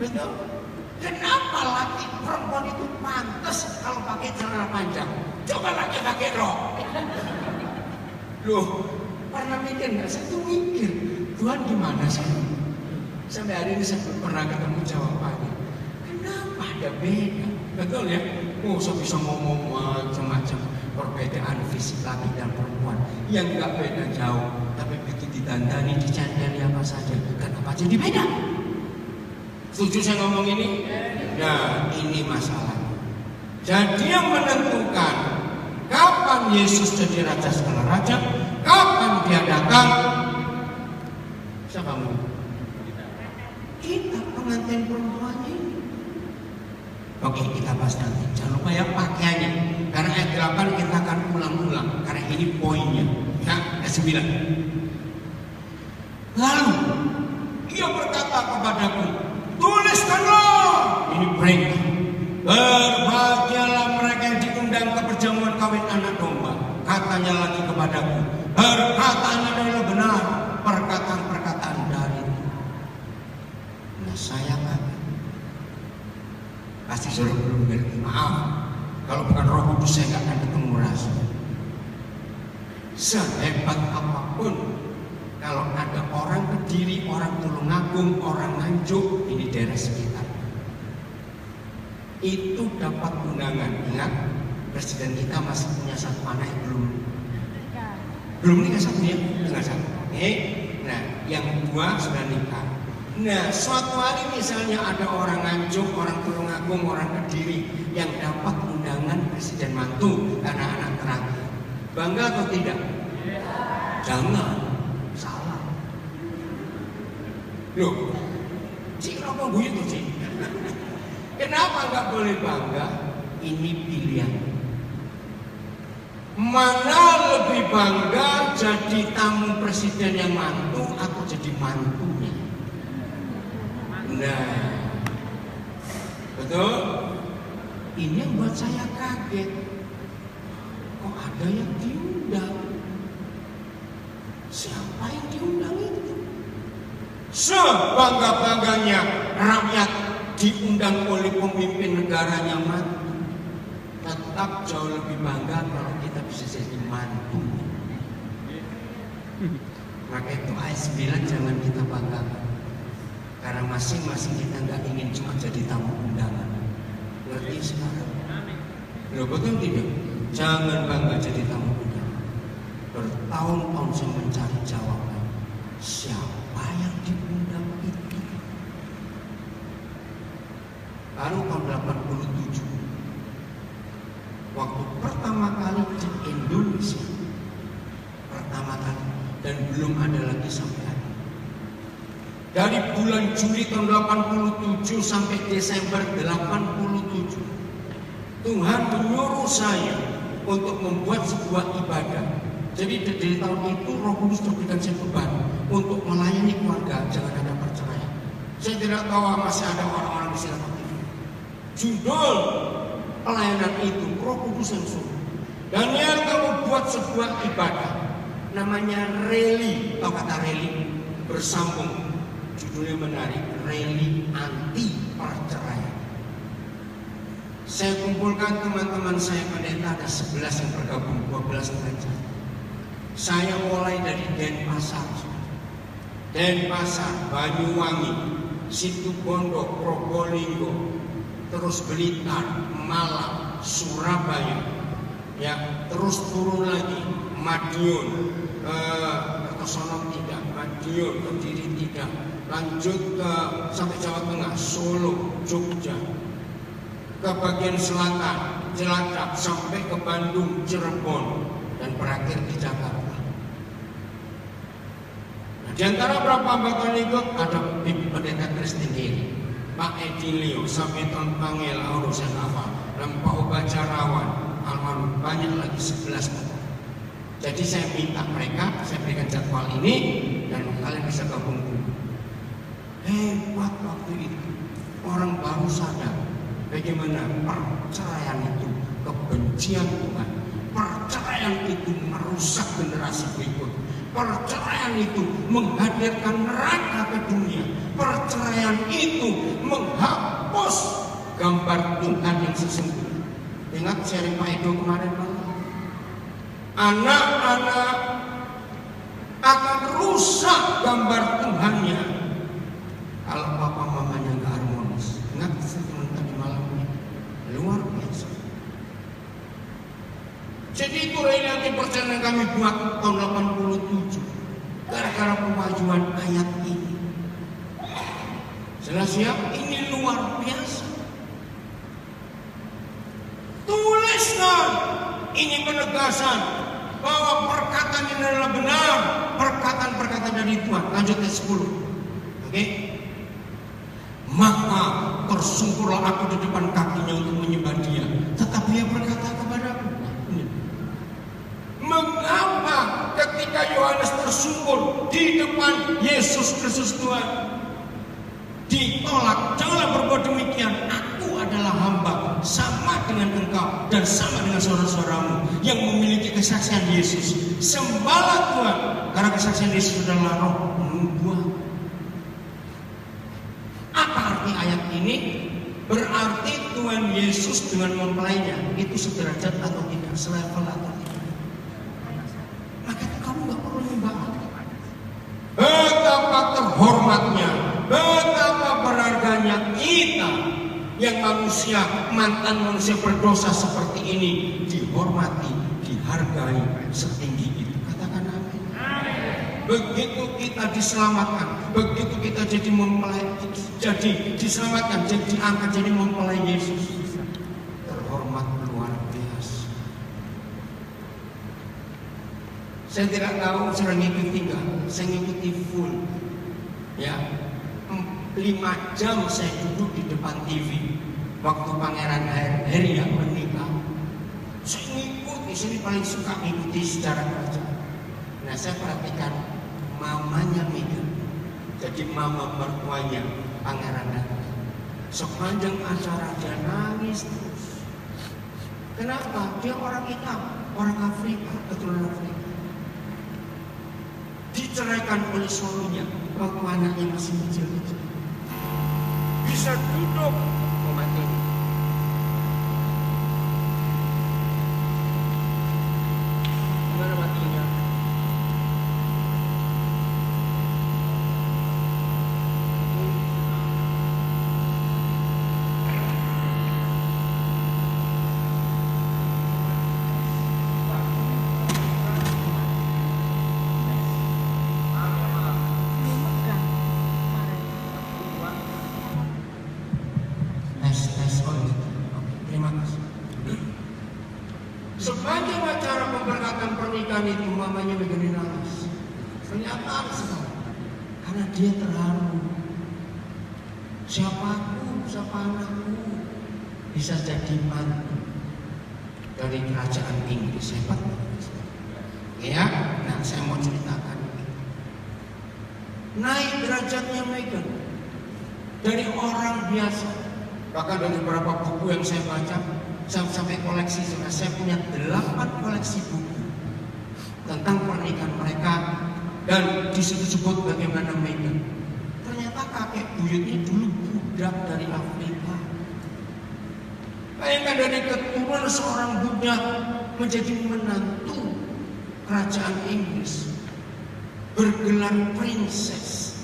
Betul? Kenapa laki perempuan itu pantas kalau pakai celana panjang? Coba laki pakai rok. Loh, pernah mikir nggak? Saya tuh mikir, Tuhan gimana sih? Sampai hari ini saya belum pernah ketemu jawabannya. Kenapa ada beda? Betul ya? Oh, saya bisa ngomong macam-macam perbedaan fisik laki dan perempuan yang nggak beda jauh, tapi begitu ditandani, dicandali apa saja, kenapa jadi beda? Setuju saya ngomong ini? Nah, ini masalahnya. Jadi yang menentukan kapan Yesus jadi raja segala raja, kapan dia datang, siapa mau? Kita pengantin perempuan ini. Oke, kita bahas nanti. Jangan lupa ya pakaiannya. Karena ayat 8 kita akan ulang-ulang. Karena ini poinnya. Nah, ayat 9. Lalu, ia berkata kepadaku, tuliskanlah. Ini break. Berbahagialah mereka yang diundang ke perjamuan kawin anak domba. Katanya lagi kepadaku, perkataannya adalah benar. Perkataan-perkataan dari saya kaget. Pasti sudah belum ngerti. Maaf, kalau bukan Roh Kudus saya nggak akan ketemu rasa. Sehebat apapun, kalau ada orang Kediri, orang Tulungagung, orang Nganjuk, ini daerah sekitar, itu dapat undangan. Ingat, presiden kita masih punya satu anak yang belum nikah satu ya, tinggal satu. Oke, nah yang dua sudah nikah. Nah, suatu hari misalnya ada orang Nganjuk, orang Tulungagung, orang Kediri yang dapat undangan presiden mantu karena anak terakhir. Bangga atau tidak? Jangan, salah. Loh, Cik kenapa begitu Cik? Kenapa nggak boleh bangga? Ini pilihan. Mana lebih bangga jadi tamu presiden yang mantu atau jadi mantunya? Nah, betul? Ini yang buat saya kaget. Kok ada yang diundang? Siapa yang diundang itu? Sebangga-bangganya rakyat diundang oleh pemimpin negaranya mantu. Tetap jauh lebih bangga kalau kita bisa jadi mantu. Maka itu ayat 9 jangan kita banggakan. Karena masing-masing kita nggak ingin cuma jadi tamu undangan. Ngerti sekarang? Loh betul tidak? Jangan bangga jadi tamu undangan. Bertahun-tahun saya mencari jawaban. Siapa yang diundang itu? Baru tahun 87. Waktu pertama kali ke Indonesia. Pertama kali. Dan belum ada lagi sampai hari. Dari bulan Juli tahun 87 sampai Desember 87 Tuhan menyuruh saya untuk membuat sebuah ibadah. Jadi dari tahun itu Roh Kudus memberikan saya beban untuk melayani keluarga, jangan ada perceraian. Saya tidak tahu masih ada orang-orang di sini. Judul pelayanan itu Roh Kudus yang suruh. Daniel, kamu buat sebuah ibadah namanya reli. Tahu kata reli? Bersambung. Judulnya menarik, reli anti perceraian. Saya kumpulkan teman-teman saya pendeta, ada 11 yang bergabung, 12 gereja. Saya mulai dari Denpasar, Banyuwangi, Situbondo, Probolinggo, terus Blitar, Malang, Surabaya, ya, terus turun lagi Madiun, Kertosono tidak, Madiun, Kediri tidak, lanjut ke sampai Jawa Tengah, Solo, Jogja, ke bagian selatan, Cilacap, sampai ke Bandung, Cirebon, dan berakhir di Jakarta. Nah, di antara berapa anggota ikut ada Ibu Pendeta Kristin, Pak Edilio, Sabeton Pangel, Aurusen Afa, dan Pak Ubacarawan, almarhum, banyak lagi 11 orang. Jadi saya minta mereka, saya berikan jadwal ini, dan kalian bisa gabung dulu. Hebat waktu itu, orang baru sadar bagaimana perceraian itu kebencian Tuhan. Perceraian itu merusak generasi berikut. Perceraian itu menghadirkan neraka ke dunia. Perceraian itu menghapus gambar Tuhan yang sesungguhnya. Ingat sharing Pak Edo kemarin, Pak? Anak-anak akan rusak gambar Tuhannya kalau papa mamanya nggak harmonis. Ingat statement tadi malamnya, luar biasa. Jadi itu relasi perjalanan kami buat tahun 87 gara-gara pemajuan ayat ini. Jelas ya, ini luar biasa. Tuliskan, ini penegasan bahwa perkataan ini adalah benar, perkataan-perkataan dari Tuhan. Lanjut ayat 10. Oke? Maka tersungkurlah aku di depan kakinya untuk menyembah Dia, tetapi Ia berkata kepadaku, mengapa ketika Yohanes tersungkur di depan Yesus Kristus Tuhan ditolak? Janganlah berbuat demikian. Aku adalah hamba sama dengan engkau dan sama dengan saudara-saudaramu yang memiliki kesaksian Yesus. Sembahlah Tuhan, karena kesaksian Yesus adalah roh nubuat. Apa arti ayat ini? Berarti Tuhan Yesus dengan mempelainya itu sederajat atau tidak, selevel atau tidak. Maka kamu gak perlu nyembah Allah. Betapa terhormatnya, betapa berharganya kita yang manusia, mantan manusia berdosa seperti ini dihormati, dihargai setinggi itu. Katakan amin. Begitu kita diselamatkan, begitu kita jadi mempelai, jadi diselamatkan, jadi diangkat jadi mempelai Yesus, terhormat luar biasa. Saya tidak tahu saya ngikuti enggak, saya ngikuti full. Ya, 5 jam saya duduk di depan TV waktu Pangeran Harry yang menikah. Saya ngikuti, saya paling suka ngikuti sejarah kerajaan. Nah, saya perhatikan mamanya Meghan, jadi mama mertuanya Pangeran Harry. Sepanjang acara dia nangis terus. Kenapa? Dia orang hitam, orang Afrika, keturunan Afrika. Diceraikan oleh suaminya waktu anaknya masih kecil-kecil. Bisa duduk mati. Gimana matinya? Sepanjang acara pemberkatan pernikahan itu mamanya begini nangis. Ternyata sekali, karena dia terharu. Siapa aku, siapa anakku bisa jadi mantu dari kerajaan Inggris. Hebat. Ya, nah saya mau ceritakan. Naik derajatnya Meghan dari orang biasa. Bahkan dari beberapa buku yang saya baca, saya sampai koleksi, saya punya 8 koleksi buku tentang pernikahan mereka, dan disebut bagaimana Meghan. Ternyata kakek buyutnya dulu budak dari Afrika. Bayangkan dari keturunan seorang budak menjadi menantu kerajaan Inggris, bergelar princess.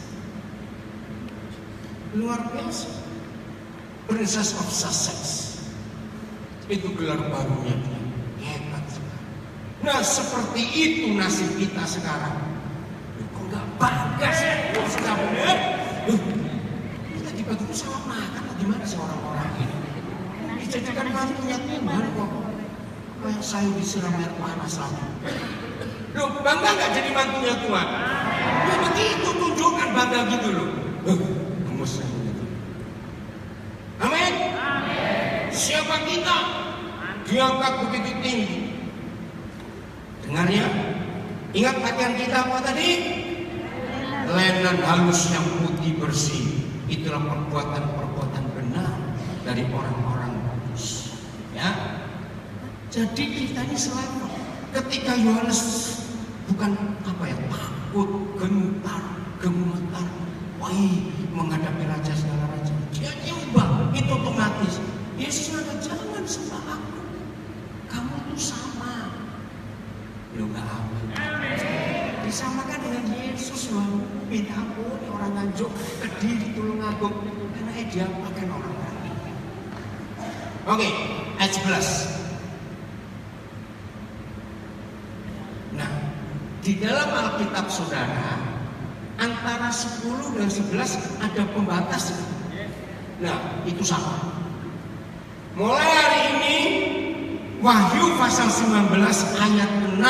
Luar biasa. Princess of Sussex. Itu gelar barunya dia. Hebat sekali. Nah, seperti itu nasib kita sekarang. Kok nggak bangga sih? Sudah benar. Kita tiba-tiba salah makan atau gimana sih orang-orang ini? Dijadikan mantunya Tuhan kok. Kayak saya disiram air panas lagi. Loh, bangga nggak jadi mantunya Tuhan? Ya begitu, tunjukkan bangga gitu loh. Gemes saya gitu. Amin. Siapa kita? Diangkat begitu tinggi. Dengar ya. Ingat pakaian kita apa tadi? Lenan halus yang putih bersih. Itulah perbuatan-perbuatan benar dari orang-orang kudus. Ya. Jadi kita ini selalu ketika Yohanes bukan takut, gentar, gemetar, menghadapi raja segala raja. Dia nyembah, itu otomatis. Yesus ada, jangan sembah aku. Kamu itu sama. Lo nggak aman. Disamakan dengan Yesus loh. Beda pun orang Nganjuk, Kediri, Tulungagung, karena dia pakai orang-orang. Oke, ayat 11. Nah, di dalam Alkitab saudara, antara 10 dan 11 ada pembatas. Nah, itu sama. Mulai hari ini, Wahyu pasal 19 ayat 6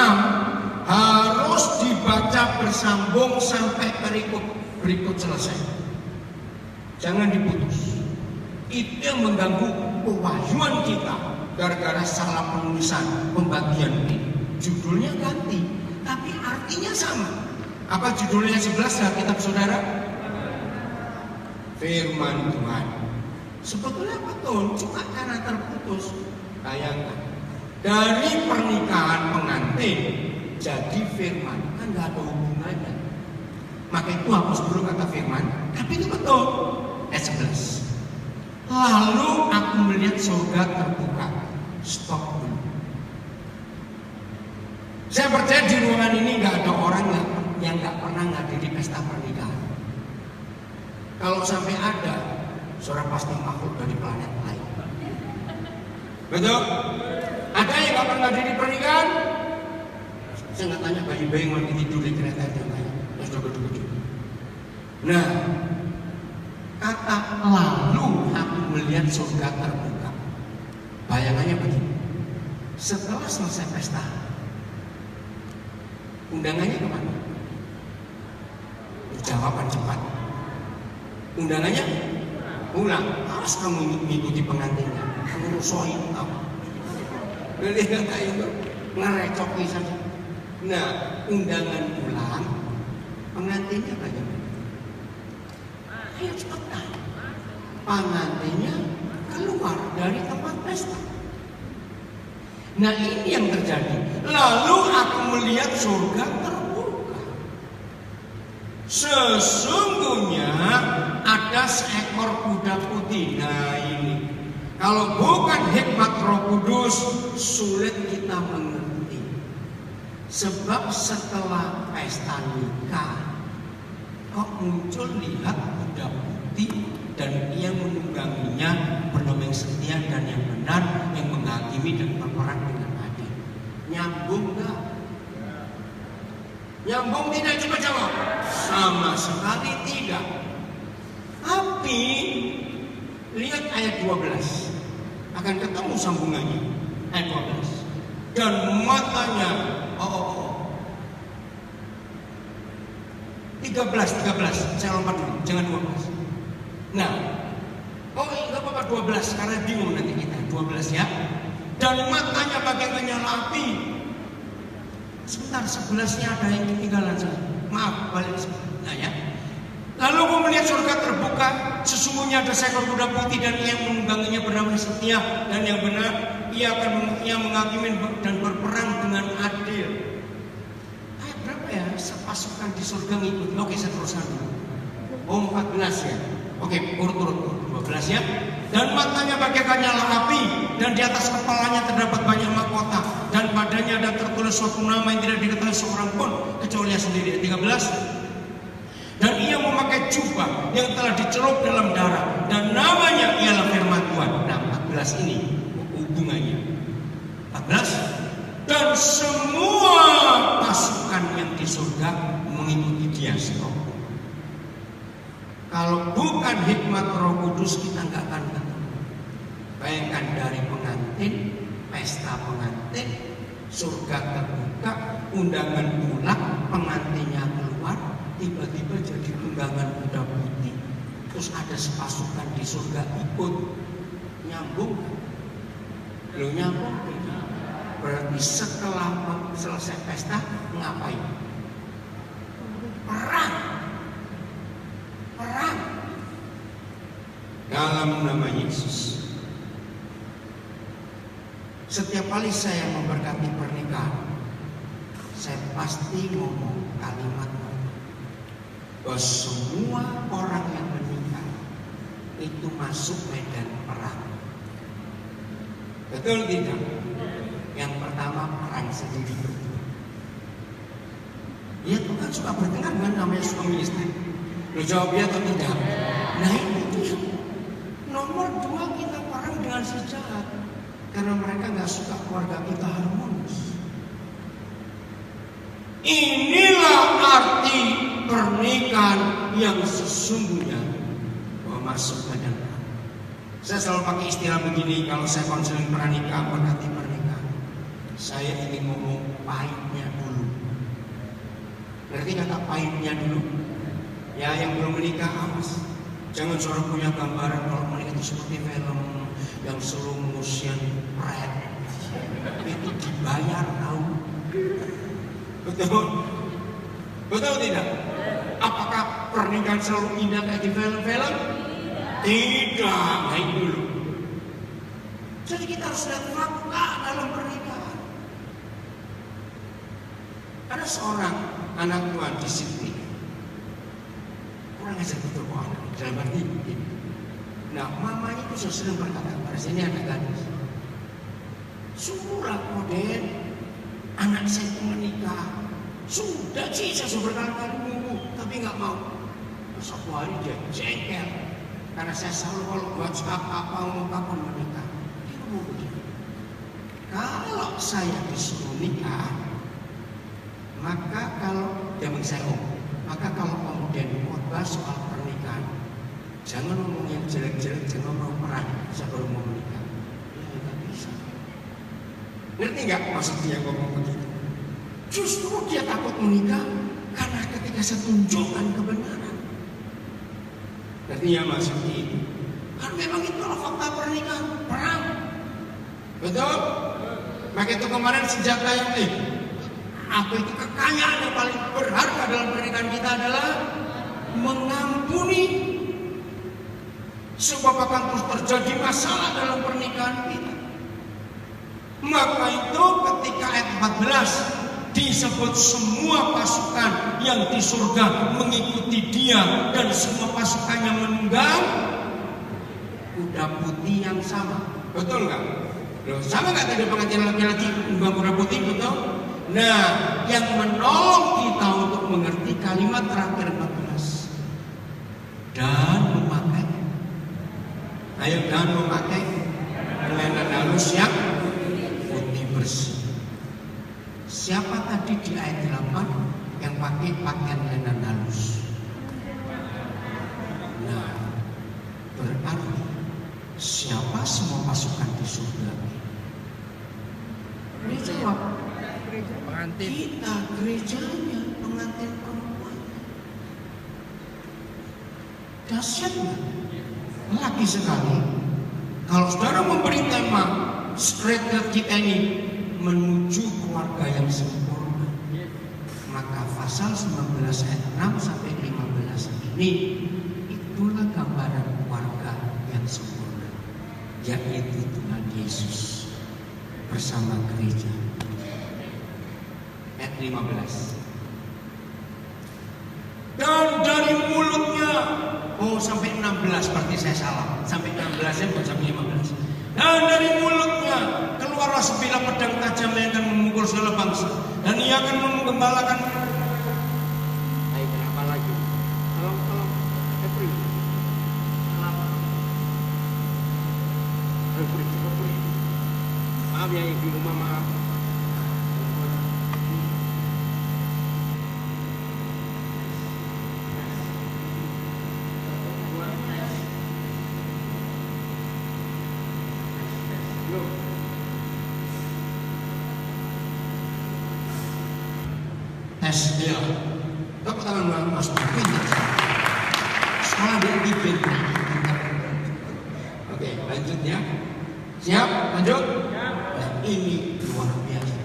harus dibaca bersambung sampai berikut selesai. Jangan diputus. Itu yang mengganggu pewahyuan kita gara-gara salah penulisan pembagian ini. Judulnya ganti, tapi artinya sama. Apa judulnya 11 Alkitab saudara? Firman Tuhan. Sebetulnya betul, cuma karena terputus. Bayangkan, dari pernikahan pengantin jadi firman, kan gak ada hubungannya. Maka itu hapus dulu kata firman, tapi itu betul. Ayat 11. Lalu aku melihat surga terbuka. Stop dulu. Saya percaya di ruangan ini gak ada orang yang gak pernah ngadiri pesta pernikahan. Kalau sampai ada, saudara pasti makhluk dari planet lain. Betul? Ada yang gak pernah ngadiri pernikahan? Saya nggak tanya bayi-bayi yang lagi tidur di kereta itu kayak sudah gede-gede. Nah, kata lalu aku melihat surga terbuka. Bayangannya begini. Setelah selesai pesta, undangannya kemana? Jawaban cepat. Undangannya pulang. Harus kamu mengikuti pengantinnya. Kamu rusuhin kamu. Lihat kayak itu ngerecoki saja. Nah, undangan pulang, pengantinnya bagaimana? Ayo cepetan. Pengantinnya keluar dari tempat pesta. Nah, ini yang terjadi. Lalu aku melihat surga terbuka. Sesungguhnya ada seekor kuda putih. Nah, ini kalau bukan hikmat Roh Kudus, sulit kita mengerti. Sebab setelah pesta nikah, kok muncul lihat kuda putih dan ia menungganginya penuh setia dan yang benar, yang menghakimi dan berperang dengan adil. Nyambung gak? Nyambung tidak? Coba jawab. Sama sekali tidak. Tapi lihat ayat 12. Akan ketemu sambungannya. Ayat 12. Dan matanya 13, saya lompat dulu, jangan 12. Nah, enggak apa-apa 12, karena bingung nanti kita. 12 ya. dan matanya bagaikan nyala api. Sebentar, 11-nya ada yang ketinggalan saya. Maaf, balik sebentar ya. Lalu aku melihat surga terbuka, sesungguhnya ada seekor kuda putih dan ia yang menungganginya bernama Setia dan yang benar. Ia menghakimi dan berperang dengan adil. Ayat berapa ya? Pasukan di surga ngikut. Oke, saya teruskan dulu. Oh, 14 ya. Oke, urut-urut 12 ya. Dan matanya bagaikan nyala api, dan di atas kepalanya terdapat banyak mahkota, dan padanya ada tertulis suatu nama yang tidak diketahui seorang pun kecuali dia sendiri. 13. Dan ia memakai jubah yang telah dicelup dalam darah, dan namanya ialah Firman Tuhan. Nah, 14 ini hubungannya. 14. Dan semua pasukan yang di surga mengikuti dia seroh. Kalau bukan hikmat Roh Kudus kita nggak akan ketemu. Bayangkan dari pengantin, pesta pengantin, surga terbuka, undangan pulang, pengantinnya keluar, tiba-tiba jadi undangan kuda putih. Terus ada sepasukan di surga ikut, nyambung. Lo nyambung tidak? Berarti setelah selesai pesta ngapain? Perang. Dalam nama Yesus. Setiap kali saya memberkati pernikahan, saya pasti ngomong kalimat bahwa semua orang yang menikah itu masuk medan perang. Betul tidak? Yang pertama, perang sendiri berdua. Ya, Tuhan suka bertengkar dengan namanya suami istri. Lo jawab ya atau tidak? Nah, itu dia. Nomor 2, kita perang dengan si jahat, karena mereka nggak suka keluarga kita harmonis. Inilah arti pernikahan yang sesungguhnya, bahwa masuk medan perang. Saya selalu pakai istilah begini kalau saya konseling pernikahan, berkati pernikahan. Saya ingin ngomong pahitnya dulu. Berarti kata pahitnya dulu. Ya, yang belum menikah awas. Jangan seorang punya gambaran kalau menikah itu seperti film yang slow motion, red. Itu dibayar tahu. Betul? Betul tidak? Apakah pernikahan selalu indah kayak di film-film? Tidak, baik dulu. Jadi kita harus lihat fakta dalam pernikahan. Ada seorang anak Tuhan disiplin. Kurang ajar betul kok anak. Dalam arti ini. Nah, mamanya itu sudah sering berkata kepada saya, ini ada gadis. Surat model, anak saya itu menikah. Sudah sih, saya sudah berkali-kali nunggu, tapi nggak mau. Satu hari dia jengkel. Karena saya selalu kalau buat apa mau kapan menikah. Dia ngomong begini. Kalau saya disuruh nikah, maka kalau zaman saya maka kalau kemudian khotbah soal pernikahan, jangan ngomong yang jelek-jelek, jangan ngomong perang, saya baru mau menikah. Ya nggak bisa. Ngerti nggak maksud dia ngomong begitu? Justru dia takut menikah karena ketika saya tunjukkan kebenaran. Ngerti ya maksud itu? Kan memang itulah fakta pernikahan, perang. Betul? Maka itu kemarin senjata yang apa itu kekayaan yang paling berharga dalam pernikahan kita adalah mengampuni. Sebab akan terus terjadi masalah dalam pernikahan kita. Maka itu ketika ayat 14 disebut semua pasukan yang di surga mengikuti dia dan semua pasukannya menunggang kuda putih yang sama. Betul nggak? Loh, sama nggak tadi pengantin laki-laki menunggang kuda putih? Betul? Nah, yang menolong kita untuk mengerti kalimat terakhir 14 dan memakai, dan memakai kelana halus yang putih bersih. Siapa tadi di ayat 8 yang pakai pakaian lenan halus? Nah, berarti siapa semua pasukan di surga? Ini jawab. Pengantin. Kita gerejanya, pengantin perempuan. Dahsyat nggak? Lagi sekali, kalau saudara memberi tema striker kita ini menuju keluarga yang sempurna. Maka pasal 19 ayat 6 sampai 15 ini itulah gambaran keluarga yang sempurna, yaitu Tuhan Yesus bersama gereja. Ayat 15. Dan dari mulutnya, sampai 16 berarti saya salah. Sampai 16 ya, bukan sampai 15. Dan dari mulutnya keluarlah sebilah pedang tajam yang akan memukul segala bangsa, dan ia akan menggembalakan. Ayo, kenapa lagi? Kalau Febri, kenapa? Febri. Maaf ya, ibu rumah, maaf. Tes dia, tepuk tangan Mas Pintar. Sekolah dia di Pintar. Oke, lanjut ya. Siap, lanjut. Nah, ini luar biasa.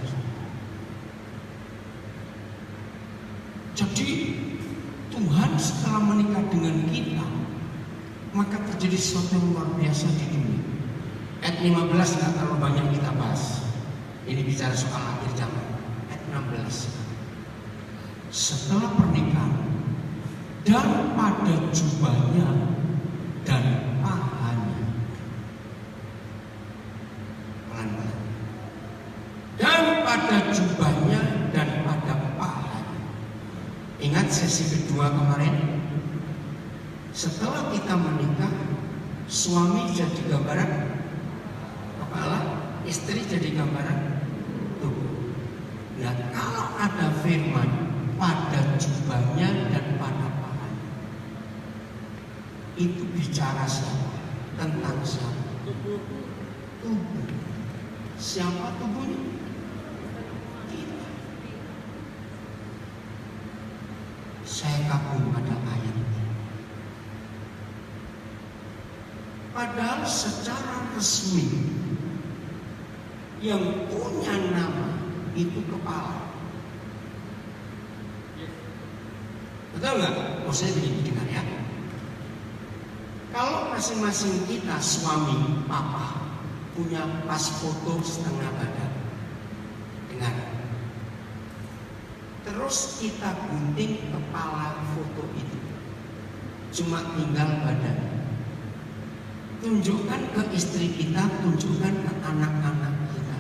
Jadi Tuhan setelah menikah dengan kita, maka terjadi sesuatu yang luar biasa di dunia. Ayat 15 nggak terlalu banyak kita bahas. Ini bicara soal akhir zaman. Ayat 16. Setelah pernikahan, dan pada jubahnya dan pahanya, pelan-pelan, dan pada jubahnya dan pada pahanya. Ingat sesi kedua kemarin, setelah kita menikah, suami jadi gambaran kepala, istri jadi gambaran tubuh. Nah, kalau ada firman pada jubahnya dan pada pahanya, itu bicara siapa? Tentang siapa? Tubuh. Siapa tubuhnya? Kita. Saya kagum pada ayat ini. Padahal secara resmi yang punya nama itu kepala. Betul nggak? Maksudnya begini, dengar ya. Kalau masing-masing kita suami, papa, punya pas foto setengah badan, dengar. Terus kita gunting kepala foto itu, cuma tinggal badan. Tunjukkan ke istri kita, tunjukkan ke anak-anak kita.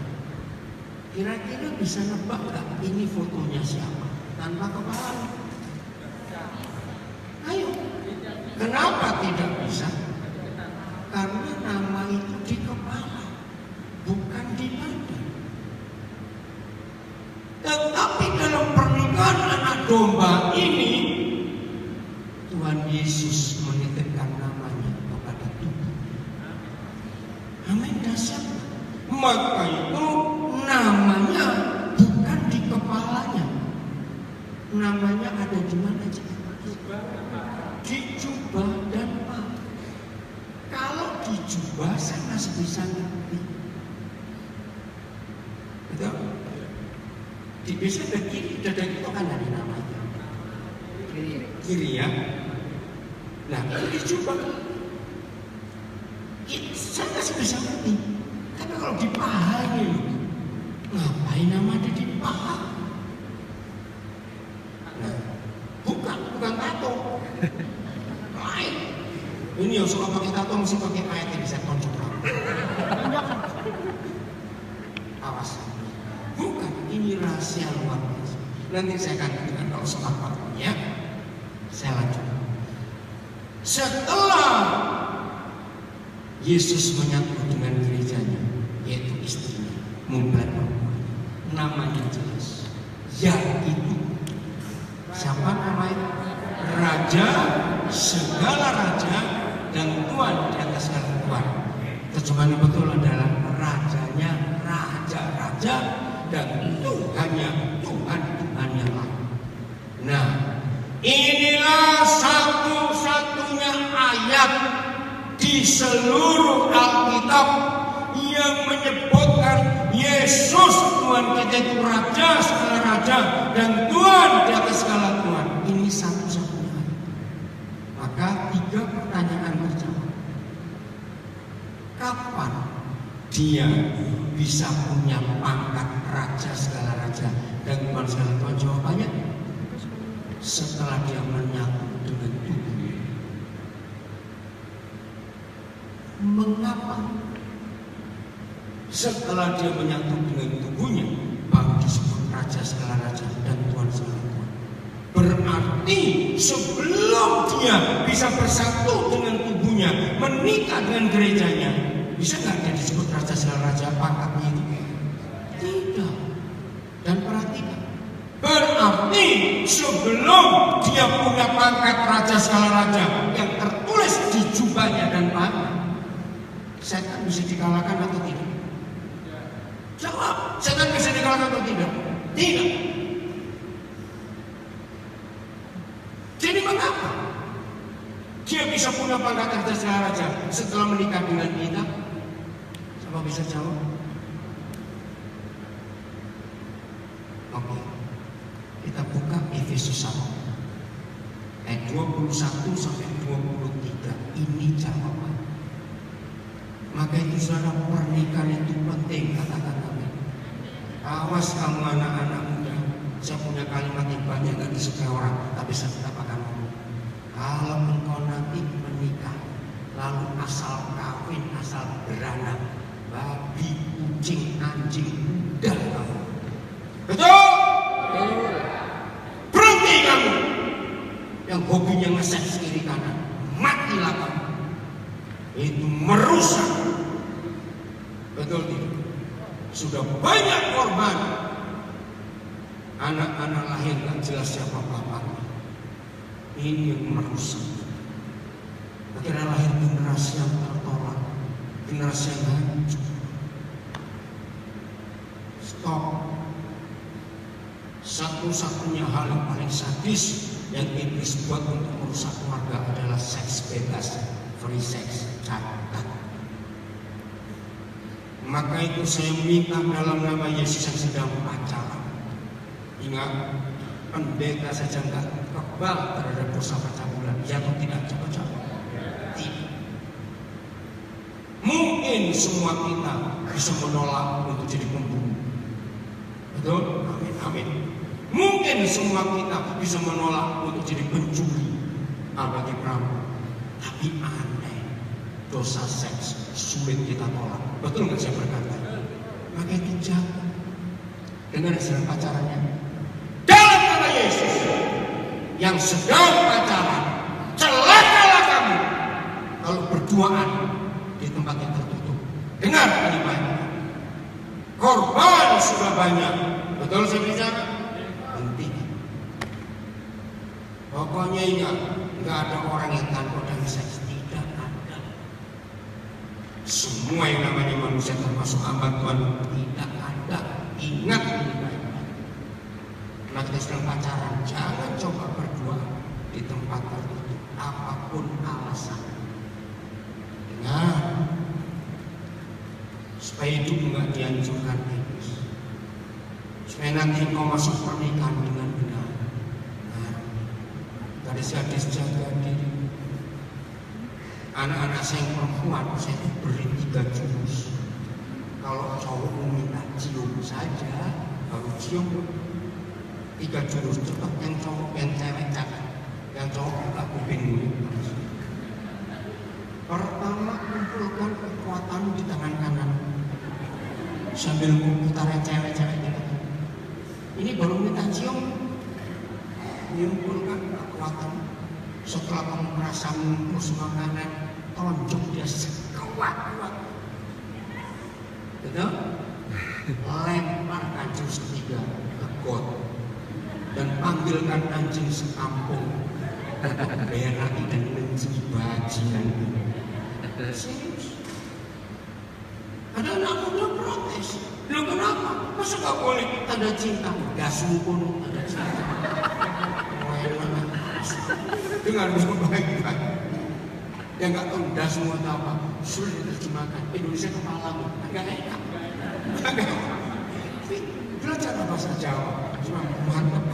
Kira-kira bisa nebak nggak ini fotonya siapa? Tanpa kepala. Ayo, kenapa tidak bisa? Karena nama itu di kepala, bukan di badan. Tetapi dalam pernikahan anak domba ini, Tuhan Yesus menitipkan namanya kepada tubuh. Amin, dahsyat. Maka itu namanya bukan di kepalanya, namanya ada di mana aja? Di jubah dan pah. Kalau di jubah saya masih bisa ngerti. Betul? Di biasa ada kiri, dada itu kan ada nama itu. Kiri ya. Nah, itu di jubah. Saya masih bisa ngerti. Tapi kalau di pahanya, ngapain nama ada di paha? Nah, bukan tato. Lain. Ini yang suka pakai tato mesti pakai ayat yang bisa tonjok. Awas. Bukan, ini rahasia luar biasa. Nanti saya akan katakan kalau sempat waktunya. Saya lanjut. Setelah Yesus menyatu dengan gerejanya, yaitu istrinya, mempelai perempuan, namanya jelas, yaitu siapa namanya? Raja, segala raja, dan Tuhan di atas segala Tuhan. Terjemahan betul adalah rajanya raja-raja dan Tuhannya Tuhan yang lain. Nah, inilah satu-satunya ayat di seluruh Alkitab yang menyebutkan Yesus Tuhan kita itu Raja segala Raja dan Tuhan di atas segala Tuhan. Ini satu-satunya. Maka 3 pertanyaan terjawab. Kapan dia bisa punya pangkat Raja segala Raja dan Tuhan segala Tuhan? Jawabannya setelah dia menyatu dengan tubuhnya. Mengapa? Setelah dia menyatu dengan tubuhnya, baru disebut Raja segala Raja dan Tuhan segala Tuhan. Berarti sebelum dia bisa bersatu dengan tubuhnya, menikah dengan gerejanya, bisa nggak dia disebut Raja segala Raja? Pangkatnya itu tidak. Dan perhatikan, berarti sebelum dia punya pangkat Raja segala Raja yang tertulis di jubahnya dan paha, setan bisa dikalahkan atau tidak? Jawab, setan bisa dikalahkan atau tidak? Tidak. Jadi mengapa dia bisa punya pangkat Raja segala Raja setelah menikah dengan kita? Siapa bisa jawab? Oke, kita buka Efesus 1 ayat 21 sampai 23. Ini jawaban. Maka itu saudara, pernikahan itu penting, katakan kami. Awas kamu anak-anak muda. Saya punya kalimat yang banyak gak disukai orang, tapi saya tetap akan ngomong. Kalau engkau nanti menikah, lalu asal kawin, asal beranak, babi, kucing, anjing, udah kamu. Betul? Berhenti kamu. Yang hobinya nge-seks kiri kanan, matilah kamu. Itu merusak. Betul tidak? Sudah banyak korban. Anak-anak lahir gak jelas siapa bapaknya. Ini yang merusak. Akhirnya lahir generasi yang tertolak, generasi yang hancur. Stop. Satu-satunya hal yang paling sadis yang iblis buat untuk merusak keluarga adalah seks bebas, free sex, catat. Maka itu saya minta dalam nama Yesus yang sedang pacaran. Ingat, pendeta saja enggak kebal terhadap dosa percabulan. Ya atau tidak? Coba-coba. Tidak. Mungkin semua kita bisa menolak untuk jadi pembunuh. Betul? Amin. Amin. Mungkin semua kita bisa menolak untuk jadi pencuri, apalagi perampok. Tapi aneh, dosa seks sulit kita tolak. Betul nggak saya berkata? Maka itu jaga. Dengar sedang pacarannya. Dalam nama Yesus, yang sedang pacaran, celakalah kamu kalau berduaan di tempat yang tertutup. Dengar ini baik. Korban sudah banyak. Betul saya bicara? Henti. Pokoknya ingat, nggak ada orang yang tanpa dan seks. Tidak ada. Semua yang namanya manusia termasuk hamba Tuhan tidak ada. Ingat ini baik-baik. Nah kita sedang pacaran, jangan coba berdua di tempat tertutup apapun alasan. Dengar, supaya hidup nggak dihancurkan iblis. Supaya nanti kau masuk pernikahan dengan benar. Gadis-gadis jaga diri. Anak-anak saya yang perempuan, saya beri 3 jurus. Kalau cowok mau minta cium saja, baru cium. 3 jurus cepat, yang cowok, yang cewek jangan. Yang cowok buka kuping dulu. Pertama, kumpulkan kekuatan di tangan kanan. Sambil memutar yang cewek-cewek gitu. Ini baru minta cium. Mengumpulkan kekuatan. Setelah kamu merasa mengumpul semua kanan, tonjok dia sekuat-kuat. Betul? Lemparkan jurus ketiga ke got dan panggilkan anjing sekampung untuk berapi dan menjibajikan. Serius? Ada anak muda protes. Loh kenapa? Masa gak boleh tanda cinta? Gak sungguh tanda cinta. Dengar baik-baik. Yang nggak tahu das semua tahu apa, sulit diterjemahkan. Indonesia kepalamu, agak enak. Belajar bahasa Jawa, cuma mantap.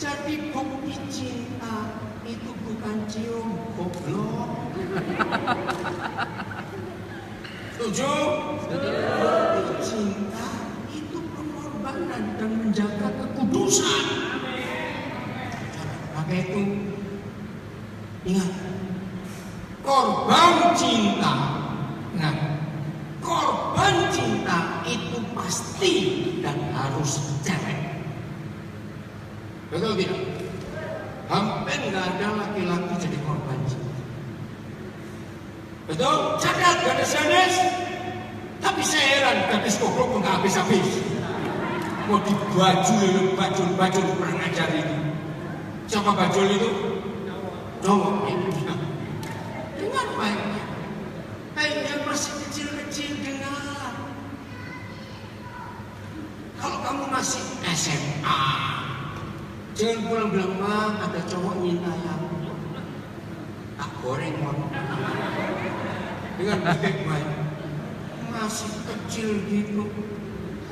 Jadi bukti cinta itu bukan cium, goblok. Setuju? Bukti cinta itu pengorbanan dan menjaga kekudusan. Maka itu ingat, korban cinta. Nah, korban cinta itu pasti dan harus cewek. Betul tidak? Hampir nggak ada laki-laki jadi korban cinta. Betul? Catat gadis-gadis. Tapi saya heran gadis goblok nggak habis-habis. Mau dibajul kurang ajar itu. Siapa bajul itu? Cowok. Dengar baiknya. Yang masih kecil-kecil dengar. Kalau kamu masih SMA, jangan pulang bilang, "Ma, ada cowok minta yang tak goreng mau." Dengan baik-baik. Masih kecil gitu,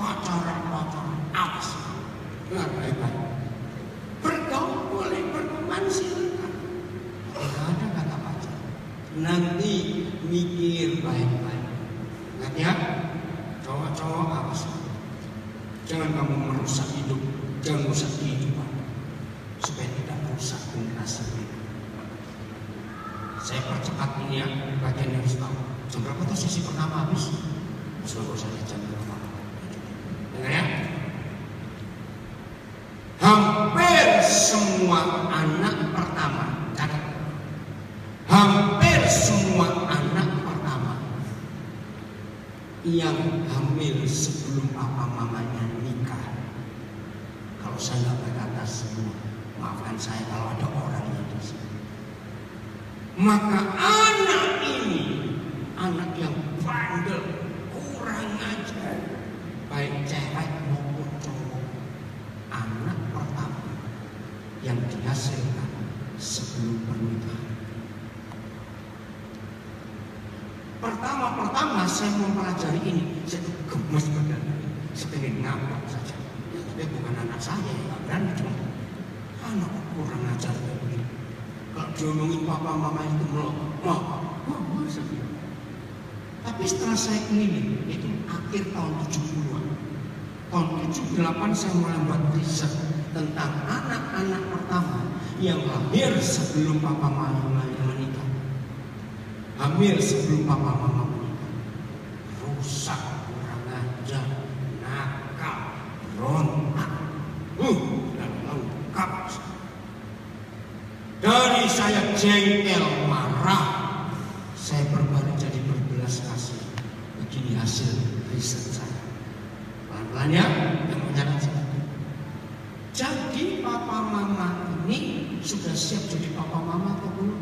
pacaran, awas. Dengan baik-baik. Bergaul boleh, berteman silakan. Tidak ada kata pacar. Nanti mikir baik-baik. Ingat ya, cowok-cowok awas. Jangan kamu merusak hidup, jangan merusak kehidupan, supaya tidak merusak generasi kita. Saya percepat ini ya, bagian yang harus tahu. Jam berapa tuh sesi pertama habis? Sudah saya jam berapa? Dengar ya. Hampir semua anak pertama, catat. Hampir semua anak pertama yang hamil sebelum papa mamanya nikah. Kalau saya nggak berkata semua, maafkan saya kalau ada orang yang di sini. Maka anak ini, anak yang bandel, kurang ajar, baik cewek maupun cowok, anak pertama yang dihasilkan sebelum pernikahan. Pertama saya mempelajari ini, saya gemes badan ini, saya pengen ngambek saja. Tapi bukan anak saya yang berani, cuma anak kurang ajar kayak begini. Kalau diomongin papa mama itu melok, tapi setelah saya keliling, itu akhir tahun 70-an. Tahun 78 saya mulai buat riset tentang anak-anak pertama yang lahir sebelum papa mama menikah. Hamil sebelum papa mama menikah. Rusak, kurang ajar, nakal, berontak, dan lengkap. Dari saya jengkel, marah, saya berbalik jadi berbelas kasih. Begini hasil riset saya. Pelan-pelan ya, yang mencatat saya. Jadi papa mama ini sudah siap jadi papa mama atau belum?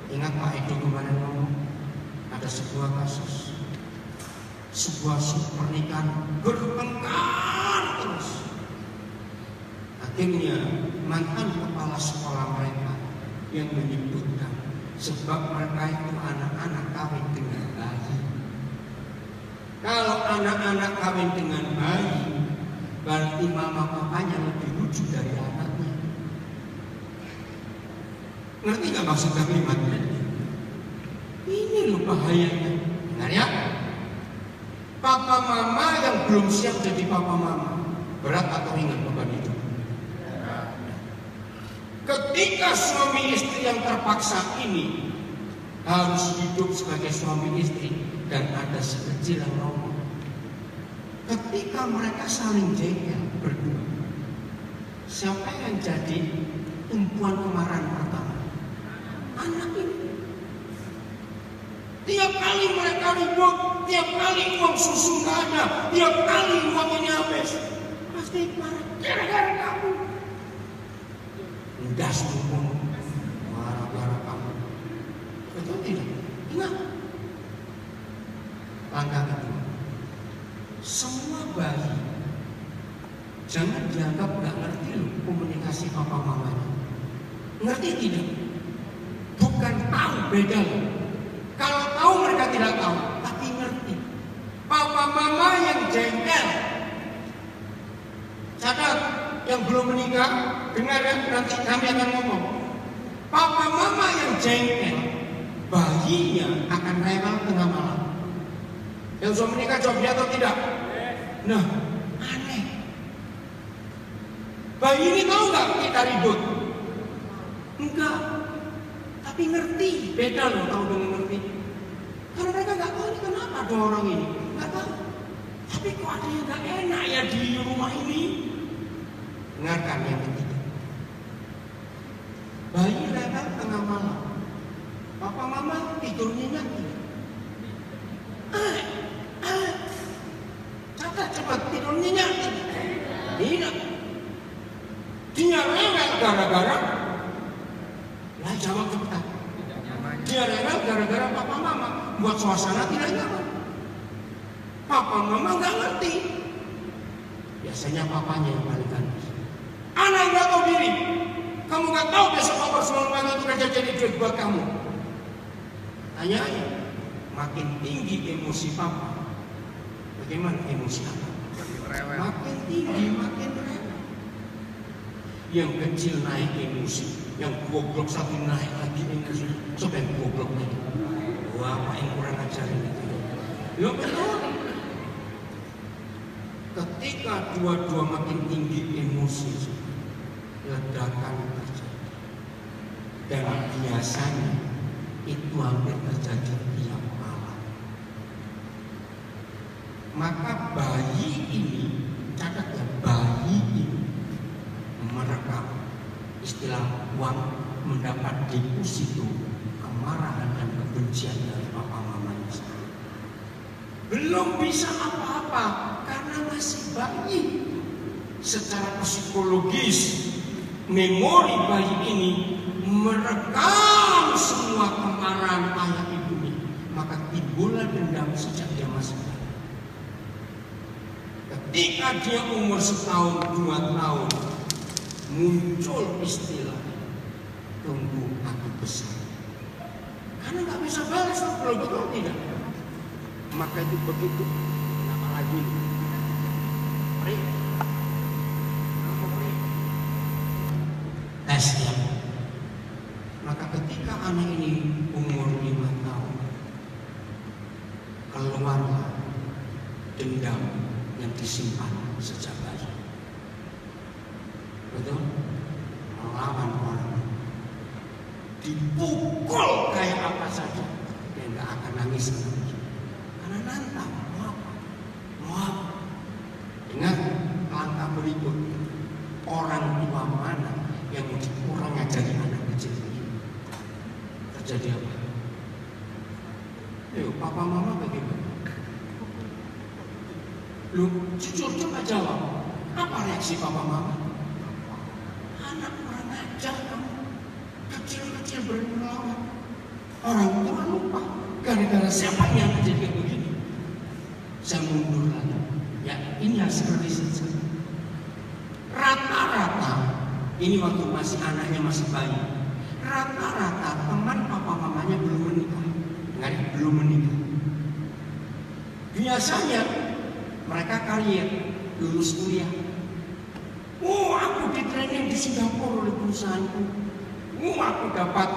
Ingat Pak Edo kemarin ngomong, ada sebuah kasus, sebuah pernikahan bertengkar terus. Akhirnya mantan kepala sekolah mereka yang menyebutkan sebab mereka itu anak-anak kawin dengan bayi. Kalau anak-anak kawin dengan bayi, berarti mama papanya lebih lucu dari anaknya. Ngerti gak maksud kalimatnya? Ini loh bahayanya. Dengar ya. Papa mama yang belum siap jadi papa mama, berat atau ringan beban itu? Ketika suami istri yang terpaksa ini harus hidup sebagai suami istri dan ada sekecil yang ngomong. Ketika mereka saling jengkel berdua, siapa yang jadi tumpuan kemarahan pertama? Anak ini. Tiap kali mereka ribut, tiap kali uang susu nggak ada, tiap kali uang ini habis, pasti marah. Gara-gara kamu. Udah semua gara-gara kamu. Betul tidak? Ingat. Langkah kedua. Semua bayi jangan dianggap nggak ngerti loh komunikasi papa mamanya. Ngerti tidak? bukan tahu, beda. Kalau tahu mereka tidak tahu, tapi ngerti. Papa mama yang jengkel, catat, yang belum menikah, dengar ya, nanti kami akan ngomong. Papa mama yang jengkel, bayinya akan rewel tengah malam. Yang sudah menikah jawabnya atau tidak? Nah, aneh. Bayi ini tahu nggak kita ribut? Enggak. Tapi ngerti, beda loh tahu dengan ngerti. Kalau mereka nggak tahu ini kenapa ada orang ini, nggak tahu. Tapi kok ada yang nggak enak ya di rumah ini? Dengarkan yang ketiga. Bayi rewel tengah malam. Papa mama tidur nyenyak tidak? Catat cepat, tidur nyenyak tidak? Tidak. Dia rewel gara-gara. Lah jawab cepat. Dia rewel gara-gara papa mama buat suasana tidak nyaman. Papa mama nggak ngerti. Biasanya papanya yang balikan. Anak nggak tahu diri. Kamu nggak tahu besok papa semua rumah itu kerja jadi duit buat kamu. Tanya aja. Makin tinggi emosi papa, bagaimana emosi anak? Makin tinggi, makin rewel. Yang kecil naik emosi, yang goblok satu naik lagi emosi. Coba yang goblok lagi. Wah, apa yang kurang ajarin itu? Lo betul. Ketika dua-dua makin tinggi emosi, ledakan terjadi. Dan biasanya itu hampir terjadi tiap malam. Maka bayi ini, catat ya, bayi ini merekam istilah uang mendapat deposito kemarahan dan kebencian dari papa mamanya sendiri. Belum bisa apa-apa karena masih bayi. Secara psikologis, memori bayi ini merekam semua kemarahan ayah ibunya. Maka timbullah dendam sejak dia masih bayi. Ketika dia umur 1-2 tahun, muncul istilah tunggu aku besar. Karena nggak bisa balas, betul tidak. Maka itu begitu. Nama lagi. Tes ya. Maka ketika anak ini umur 5 tahun, keluarlah dendam yang disimpan sejak bayi. Betul? Melawan orang, dipukul kayak apa saja, dia nggak akan nangis lagi. Karena nantang, maaf. Dengar langkah berikut, orang tua mana yang kurang ngajari anak kecil ini? Terjadi apa? Ayo, papa mama bagaimana? Lu jujur coba jawab. Apa reaksi papa mama? Anak kurang ajar kamu. Kecil-kecil berani melawan. Orang tua lupa. Gara-gara siapa yang terjadi begini? Saya mundur lagi. Ya, ini hasil riset saya. Rata-rata, ini waktu masih anaknya masih bayi. Rata-rata teman papa mamanya belum menikah. Enggak, belum menikah. Biasanya mereka karier, lulus kuliah. Oh, aku di training di Singapura oleh perusahaanku. Oh, aku dapat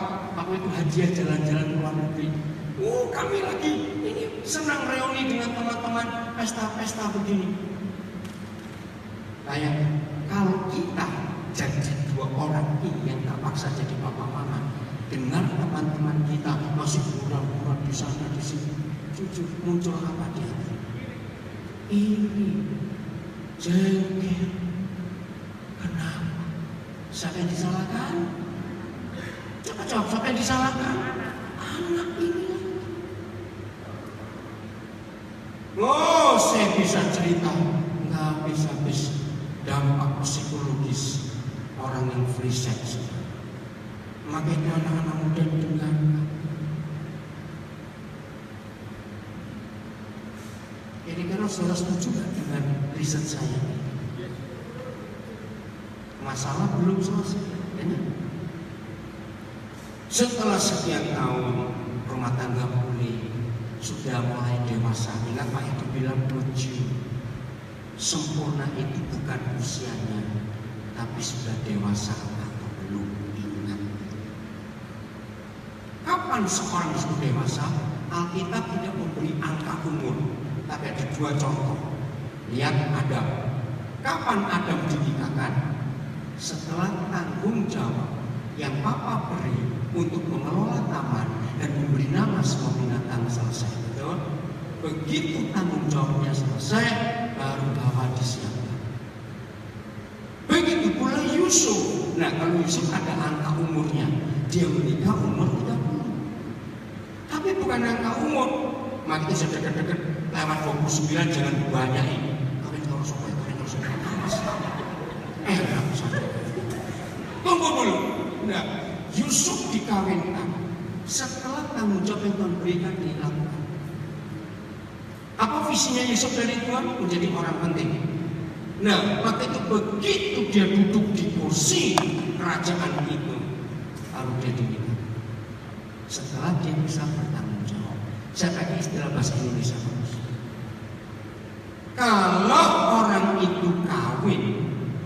itu hadiah jalan-jalan ke luar negeri. Oh, kami lagi ini senang reuni dengan teman-teman pesta-pesta begini. Bayangkan, kalau kita jadi 2 orang ini yang terpaksa jadi papa mama, dengan teman-teman kita masih pura-pura di sana di sini, jujur muncul apa di hati? Ini jengkel. Kenapa? Siapa yang disalahkan? Coba jawab, siapa yang disalahkan? Anak ini. Oh, saya bisa cerita nggak habis-habis dampak psikologis orang yang free sex. Maka itu anak-anak muda dengar. Kira-kira saudara setuju gak dengan riset saya? Masalah belum selesai. Setelah sekian tahun rumah tangga pulih, sudah mulai dewasa. Ingat Pak itu bilang lucu, sempurna itu bukan usianya, tapi sudah dewasa atau belum. Ingat. Kapan seorang sudah dewasa? Alkitab tidak memberi angka umur, tapi ada dua contoh. Lihat Adam. Kapan Adam dinikahkan? Setelah tanggung jawab yang Papa beri untuk mengelola taman dan memberi nama semua binatang selesai. Betul? Begitu tanggung jawabnya selesai, baru Hawa disiapkan. Begitu pula Yusuf. Nah, kalau Yusuf ada angka umurnya, dia menikah umur 30. Tapi bukan angka umur. Maka kita sudah dekat-dekat lewat 29, jangan banyak ini. Kawin terus, tunggu dulu. Nah, Yusuf dikawinkan setelah tanggung jawab yang Tuhan berikan dilakukan. Apa visinya Yusuf dari Tuhan? Menjadi orang penting. Nah, maka itu begitu dia duduk di kursi kerajaan itu, lalu dia dinikah. Setelah dia bisa bertanggung jawab. Saya pakai istilah bahasa Indonesia terus. Kalau orang itu kawin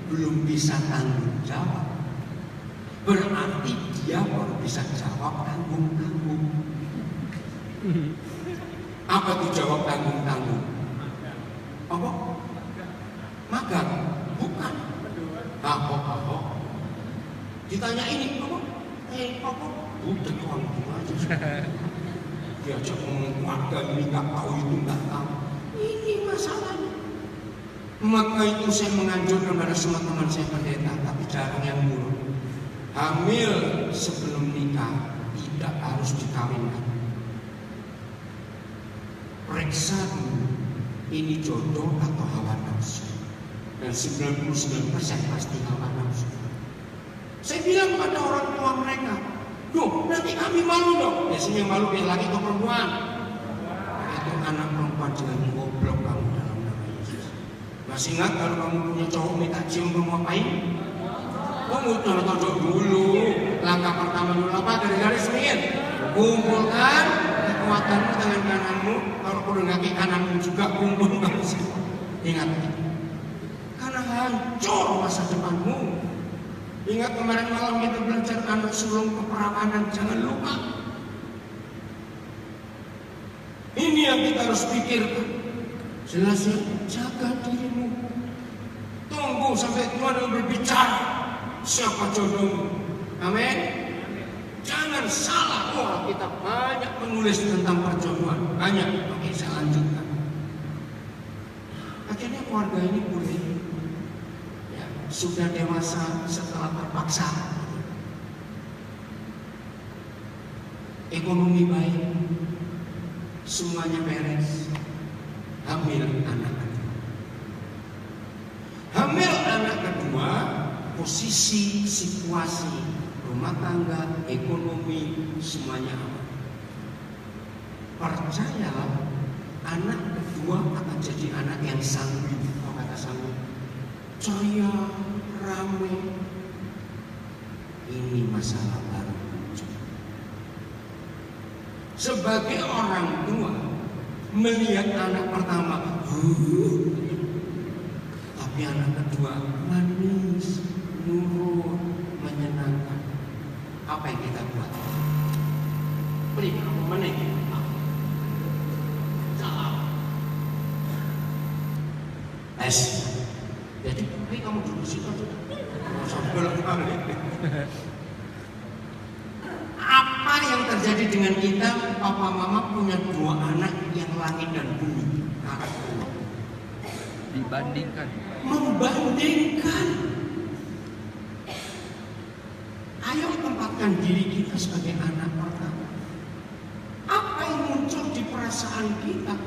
belum bisa tanggung jawab, berarti dia baru bisa jawab tanggung-tanggung. Apa itu jawab tanggung-tanggung? Apa? Magang? Bukan. Ahok. Ditanya ini apa? Apa? Udah orang tua aja. Diajak ngomong keluarga ini nggak tahu itu nggak tahu. Ini masalahnya. Maka itu saya menganjurkan pada semua teman saya pendeta, tapi jarang yang buruk. Hamil sebelum nikah tidak harus dikawinkan. Periksa dulu, ini jodoh atau hawa nafsu. Dan 99% pasti hawa nafsu. Saya bilang pada orang tua mereka, "Duh, nanti kami malu dong." Biasanya malu dia laki atau perempuan. Itu anak perempuan jangan goblok kamu dalam nama Yesus. Masih ingat kalau kamu punya cowok minta cium kamu ngapain? Kamu tonjok dulu. Langkah pertama dulu apa? Garis-garis ringin. Kumpulkan kekuatanmu tangan kananmu. Kalau perlu kaki kananmu juga kumpulkan. Ingat, karena hancur masa depanmu. Ingat kemarin malam kita belajar anak sulung keperawanan. Jangan lupa. Ini yang kita harus pikirkan. Jelas ya, jaga dirimu. Tunggu sampai Tuhan berbicara. Siapa jodohmu? Amin. Jangan salah. Oh, kita banyak menulis tentang perjodohan. Banyak. Oke, saya lanjutkan. Akhirnya keluarga ini boleh ya, sudah dewasa setelah terpaksa. Ekonomi baik, semuanya beres. Hamil anak kedua. Hamil anak kedua. Posisi, situasi, rumah tangga, ekonomi, semuanya aman. Percayalah, anak kedua akan jadi anak yang sanggul. Apa kata sanggul? Ceria, rame. Ini masalah baru muncul. Sebagai orang tua, melihat anak pertama, tapi anak kedua manis, nurut, menyenangkan. Apa yang kita buat? Beri menit. Salah. Tes. Jadi, kamu duduk situ aja. Sampai kali. Apa yang terjadi dengan kita? Papa mama punya dua anak yang langit dan bumi. Anak kedua. Dibandingkan. Membandingkan. Ayo tempatkan diri kita sebagai anak pertama. Apa yang muncul di perasaan kita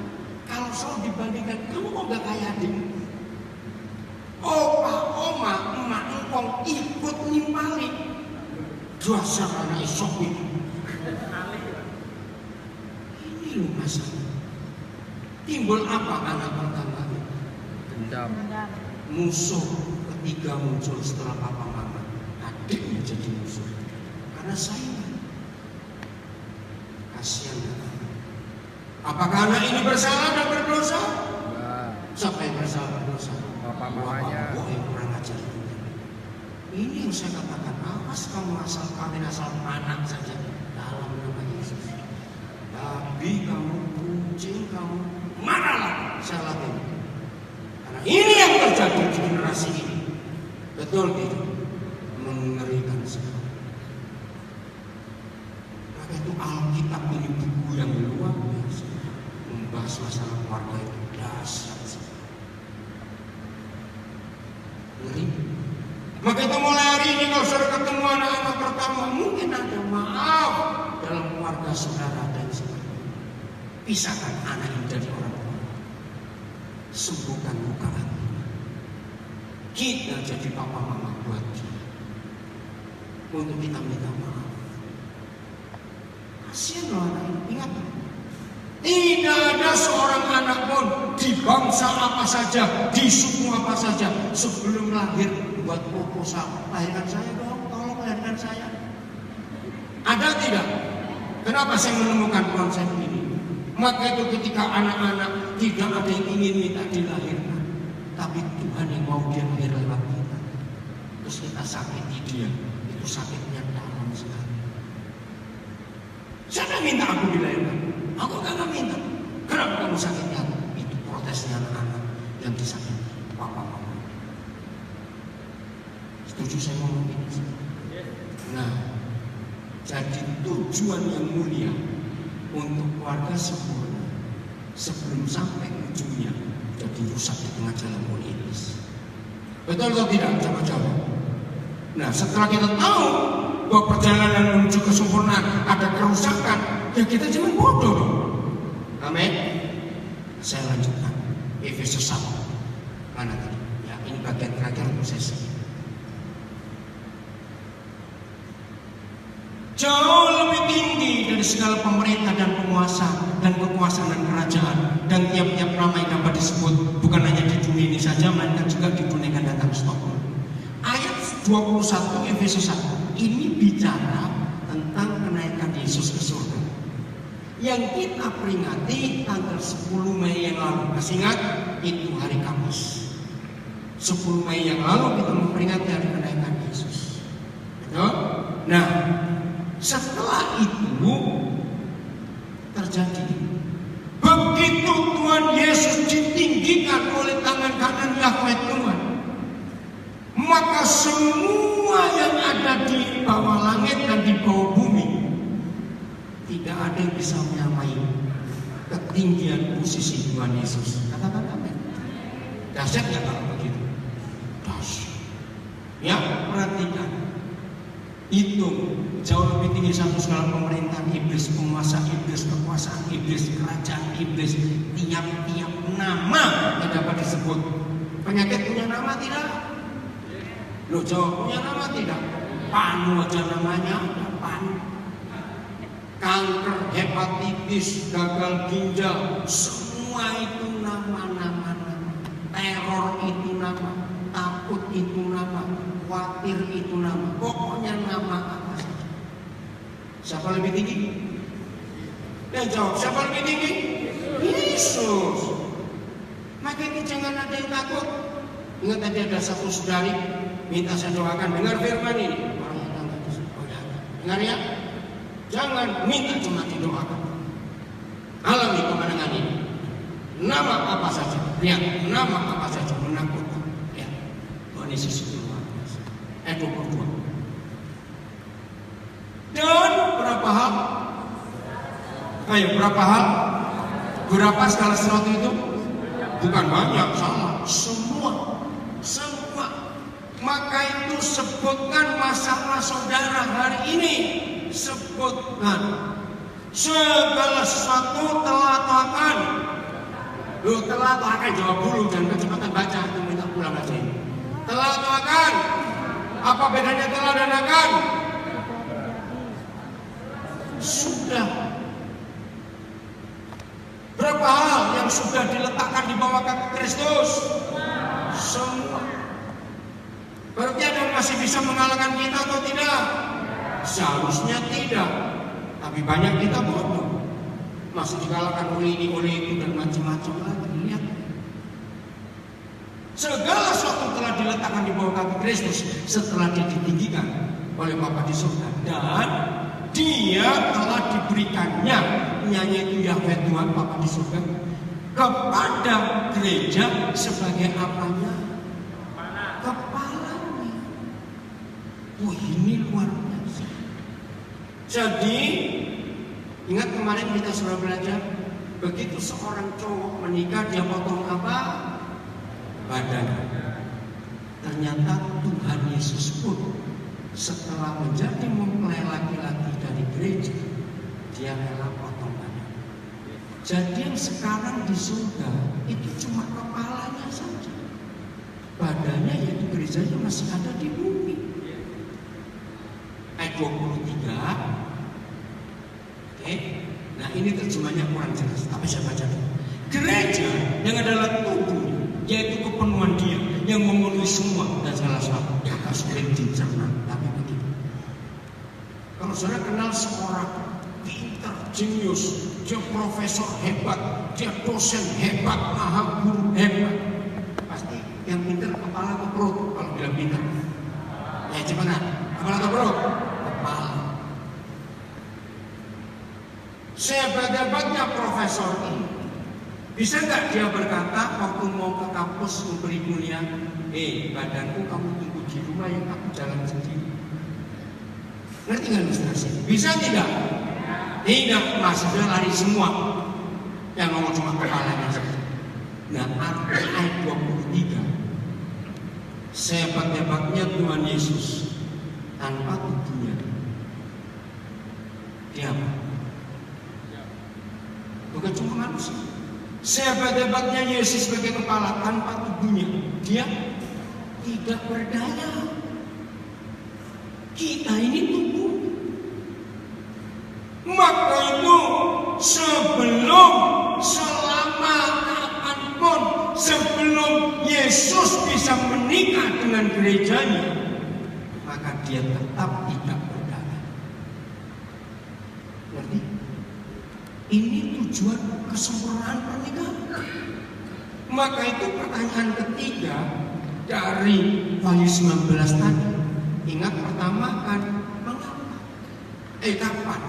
kalau selalu dibandingkan? Kamu kok gak kayak adikmu? Opa, oma, emak, engkong ikut nimpali. Dasar anak esok itu. Ini loh masalah. Timbul apa anak pertama? Dendam. Musuh ketiga muncul setelah papa mama. Adiknya jadi musuh. Karena saingan. Kasihan. Apakah anak ini bersalah dan berdosa? Enggak. Siapa yang bersalah berdosa? Bapak mamanya. Bapak yang kurang ajar. Ini yang saya katakan, awas kamu asal kawin asal anak saja dalam nama Yesus. Babi kamu, kucing kamu, maralah saya latih. Karena ini yang terjadi di generasi ini. Betul tidak? Mengerikan sekali. Maka itu Alkitab ini buku yang luar biasa. Membahas masalah keluarga itu dahsyat sekali. Ngeri. Maka itu mulai hari ini kalau saudara ketemu anak-anak pertama, mungkin ada maaf dalam keluarga saudara dan sebagainya. Pisahkan anak ini dari orang tua. Sembuhkan luka hati. Kita jadi papa mama buat dia. Untuk kita minta maaf. Kasihan loh anak ini. Ingat, tidak ada seorang anak pun di bangsa apa saja, di suku apa saja, sebelum lahir buat proposal, lahirkan saya dong, tolong lahirkan saya. Ada tidak? Kenapa saya menemukan konsep ini? Maka itu ketika anak-anak tidak ada yang ingin minta dilahirkan, tapi Tuhan yang mau dia lahir lewat kita. Terus kita sakiti dia, itu sakitnya dalam sekali. Siapa minta aku dilahirkan? Aku gak minta. Kenapa kamu sakiti aku? Itu protesnya anak-anak yang disakiti papa mama. Setuju saya ngomong ini? Nah, jadi tujuan yang mulia untuk keluarga sempurna sebelum sampai ujungnya jadi rusak di tengah jalan politis. Betul atau tidak? Coba jawab. Nah, setelah kita tahu bahwa perjalanan menuju kesempurnaan ada kerusakan, ya kita jangan bodoh dong. Amin. Saya lanjutkan Efesus 1. Mana tadi? Ya, ini bagian terakhir untuk sesi. Jauh lebih tinggi dari segala pemerintah dan penguasa dan kekuasaan dan kerajaan dan tiap-tiap nama yang dapat disebut, bukan hanya di dunia ini saja, melainkan juga di dunia yang datang. Stop. Ayat 21 Efesus 1 ini bicara tentang kenaikan Yesus ke surga yang kita peringati tanggal 10 Mei yang lalu. Masih ingat? Itu hari Kamis. 10 Mei yang lalu kita memperingati hari kenaikan Yesus. Betul? Nah, setelah itu terjadi, begitu Tuhan Yesus ditinggikan oleh tangan kanan Yahweh Tuhan, maka semua yang ada di bawah langit dan di bawah bumi tidak ada yang bisa menyamai ketinggian posisi Tuhan Yesus. Katakan amin. Dahsyat nggak kalau begitu? Dahsyat. Ya, perhatikan. Itu jauh lebih tinggi satu segala pemerintahan iblis, penguasa iblis, kekuasaan iblis, kerajaan iblis, tiap-tiap nama yang dapat disebut. Penyakit punya nama tidak? Loh, jawab punya nama tidak? Panu aja namanya, panu. Kanker, hepatitis, gagal ginjal, semua itu nama-nama. Teror itu nama, takut itu nama, khawatir itu nama. Pokoknya nama apa saja. Siapa lebih tinggi? Dan jawab, siapa lebih tinggi? Yesus. Maka ini jangan ada yang takut. Ingat tadi ada satu saudari minta saya doakan, dengar firman ini. Orang yang tangga itu, dengar ya. Jangan minta cuma didoakan. Alami kemenangan ini. Nama apa saja, lihat nama apa saja menakutkan. Ya, Tuhan Yesus itu luar biasa. 22. Dan berapa hal? Ayo, berapa hal? Berapa segala sesuatu itu? Bukan banyak, salah. Semua. Maka itu sebutkan masalah saudara hari ini. Sebutkan segala sesuatu telah Tuhan. Lu telah Tuhan, jawab dulu, jangan kecepatan baca, itu minta pulang aja. Telah Tuhan. Apa bedanya telah dan akan? Sudah. Berapa hal yang sudah diletakkan di bawah kaki Kristus? Semua. Berarti ada yang masih bisa mengalahkan kita atau tidak? Seharusnya tidak. Tapi banyak kita bodoh. masih dikalahkan oleh ini, oleh itu, dan macam-macam lagi. Lihat, segala sesuatu telah diletakkan di bawah kaki Kristus setelah dia ditinggikan oleh Bapa di surga, dan dia telah diberikannya, nyanyi itu Yahweh Tuhan Bapa di surga, kepada gereja sebagai apanya? Kepalanya. Wah, ini luar biasa. Jadi ingat kemarin kita sudah belajar, begitu seorang cowok menikah, dia potong apa? Badan. Ternyata Tuhan Yesus pun setelah menjadi mempelai laki-laki dari gereja, dia rela potong badan. Jadi yang sekarang di surga itu cuma kepalanya saja, badannya yaitu gerejanya masih ada di bumi. Ayat 23. Oke. Nah, ini terjemahnya kurang jelas, tapi saya baca dulu. Gereja yang adalah tubuhnya, yaitu kepenuhan dia yang memenuhi semua dan segala sesuatu. Agak sulit dicerna, tapi begitu. Kalau saudara kenal seorang pintar, jenius, dia profesor hebat, dia dosen hebat, maha guru hebat, pasti yang pintar kepala atau perut? Kalau bilang pintar, ya gimana? Kepala atau perut? Kepala. Sehebat-hebatnya profesor ini, bisa nggak dia berkata waktu mau ke kampus memberi kuliah, badanku kamu tunggu di rumah, yang aku jalan sendiri. Ngerti nggak ilustrasi? Bisa tidak? Tidak, maksudnya lari semua. Yang ngomong cuma kepalanya saja. Nah, arti ayat 23, sehebat-hebatnya Tuhan Yesus tanpa tubuhnya, dia apa? Bukan cuma manusia. Sehebat-hebatnya Yesus sebagai kepala tanpa tubuhnya, dia tidak berdaya. Kita ini tubuh. Maka itu sebelum, selama, kapanpun, sebelum Yesus bisa menikah dengan gerejanya, maka dia tetap tidak berdaya. Ngerti? Ini tujuan kesempurnaan pernikahan. Maka itu pertanyaan ketiga dari Wahyu 19 tadi. Ingat pertama kan mengapa? Kapan?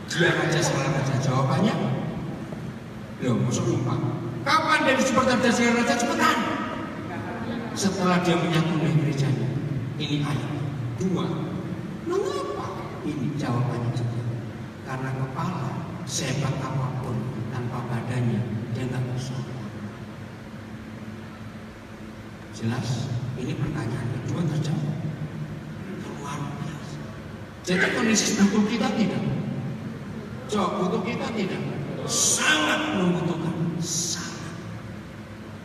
Dia raja segala raja. Jawabannya, loh, maksud lupa. Kapan dia disebut raja segala raja? Cepetan. Setelah dia menyatu dengan gerejanya. Ini ayat 2. Mengapa? Ini jawabannya juga. Karena kepala sehebat apapun tanpa badannya dia nggak bisa. Jelas? Ini pertanyaan kedua terjawab. Luar biasa. Jadi kondisi butuh kita tidak? Jawab, butuh kita tidak? Sangat membutuhkan. Sangat.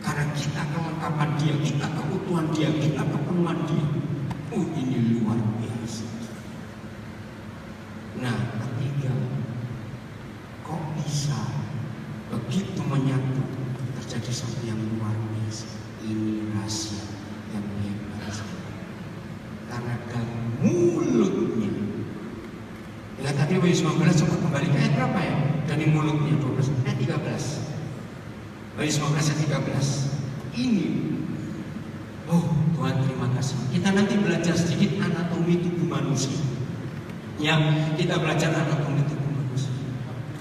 Karena kita kelengkapan dia, kita keutuhan dia, kita kepenuhan dia. Ini luar biasa. Nah, ketiga, kok bisa begitu menyatu terjadi sesuatu yang luar biasa? Ini rahasia yang hebat. Karena dari mulutnya, ya tadi Wahyu 19, coba kembali ke ayat berapa ya? Dari mulutnya 12, ayat 13. Wahyu 19 ayat 13. Ini, oh Tuhan terima kasih. Kita nanti belajar sedikit anatomi tubuh manusia. Ya, kita belajar anatomi tubuh manusia.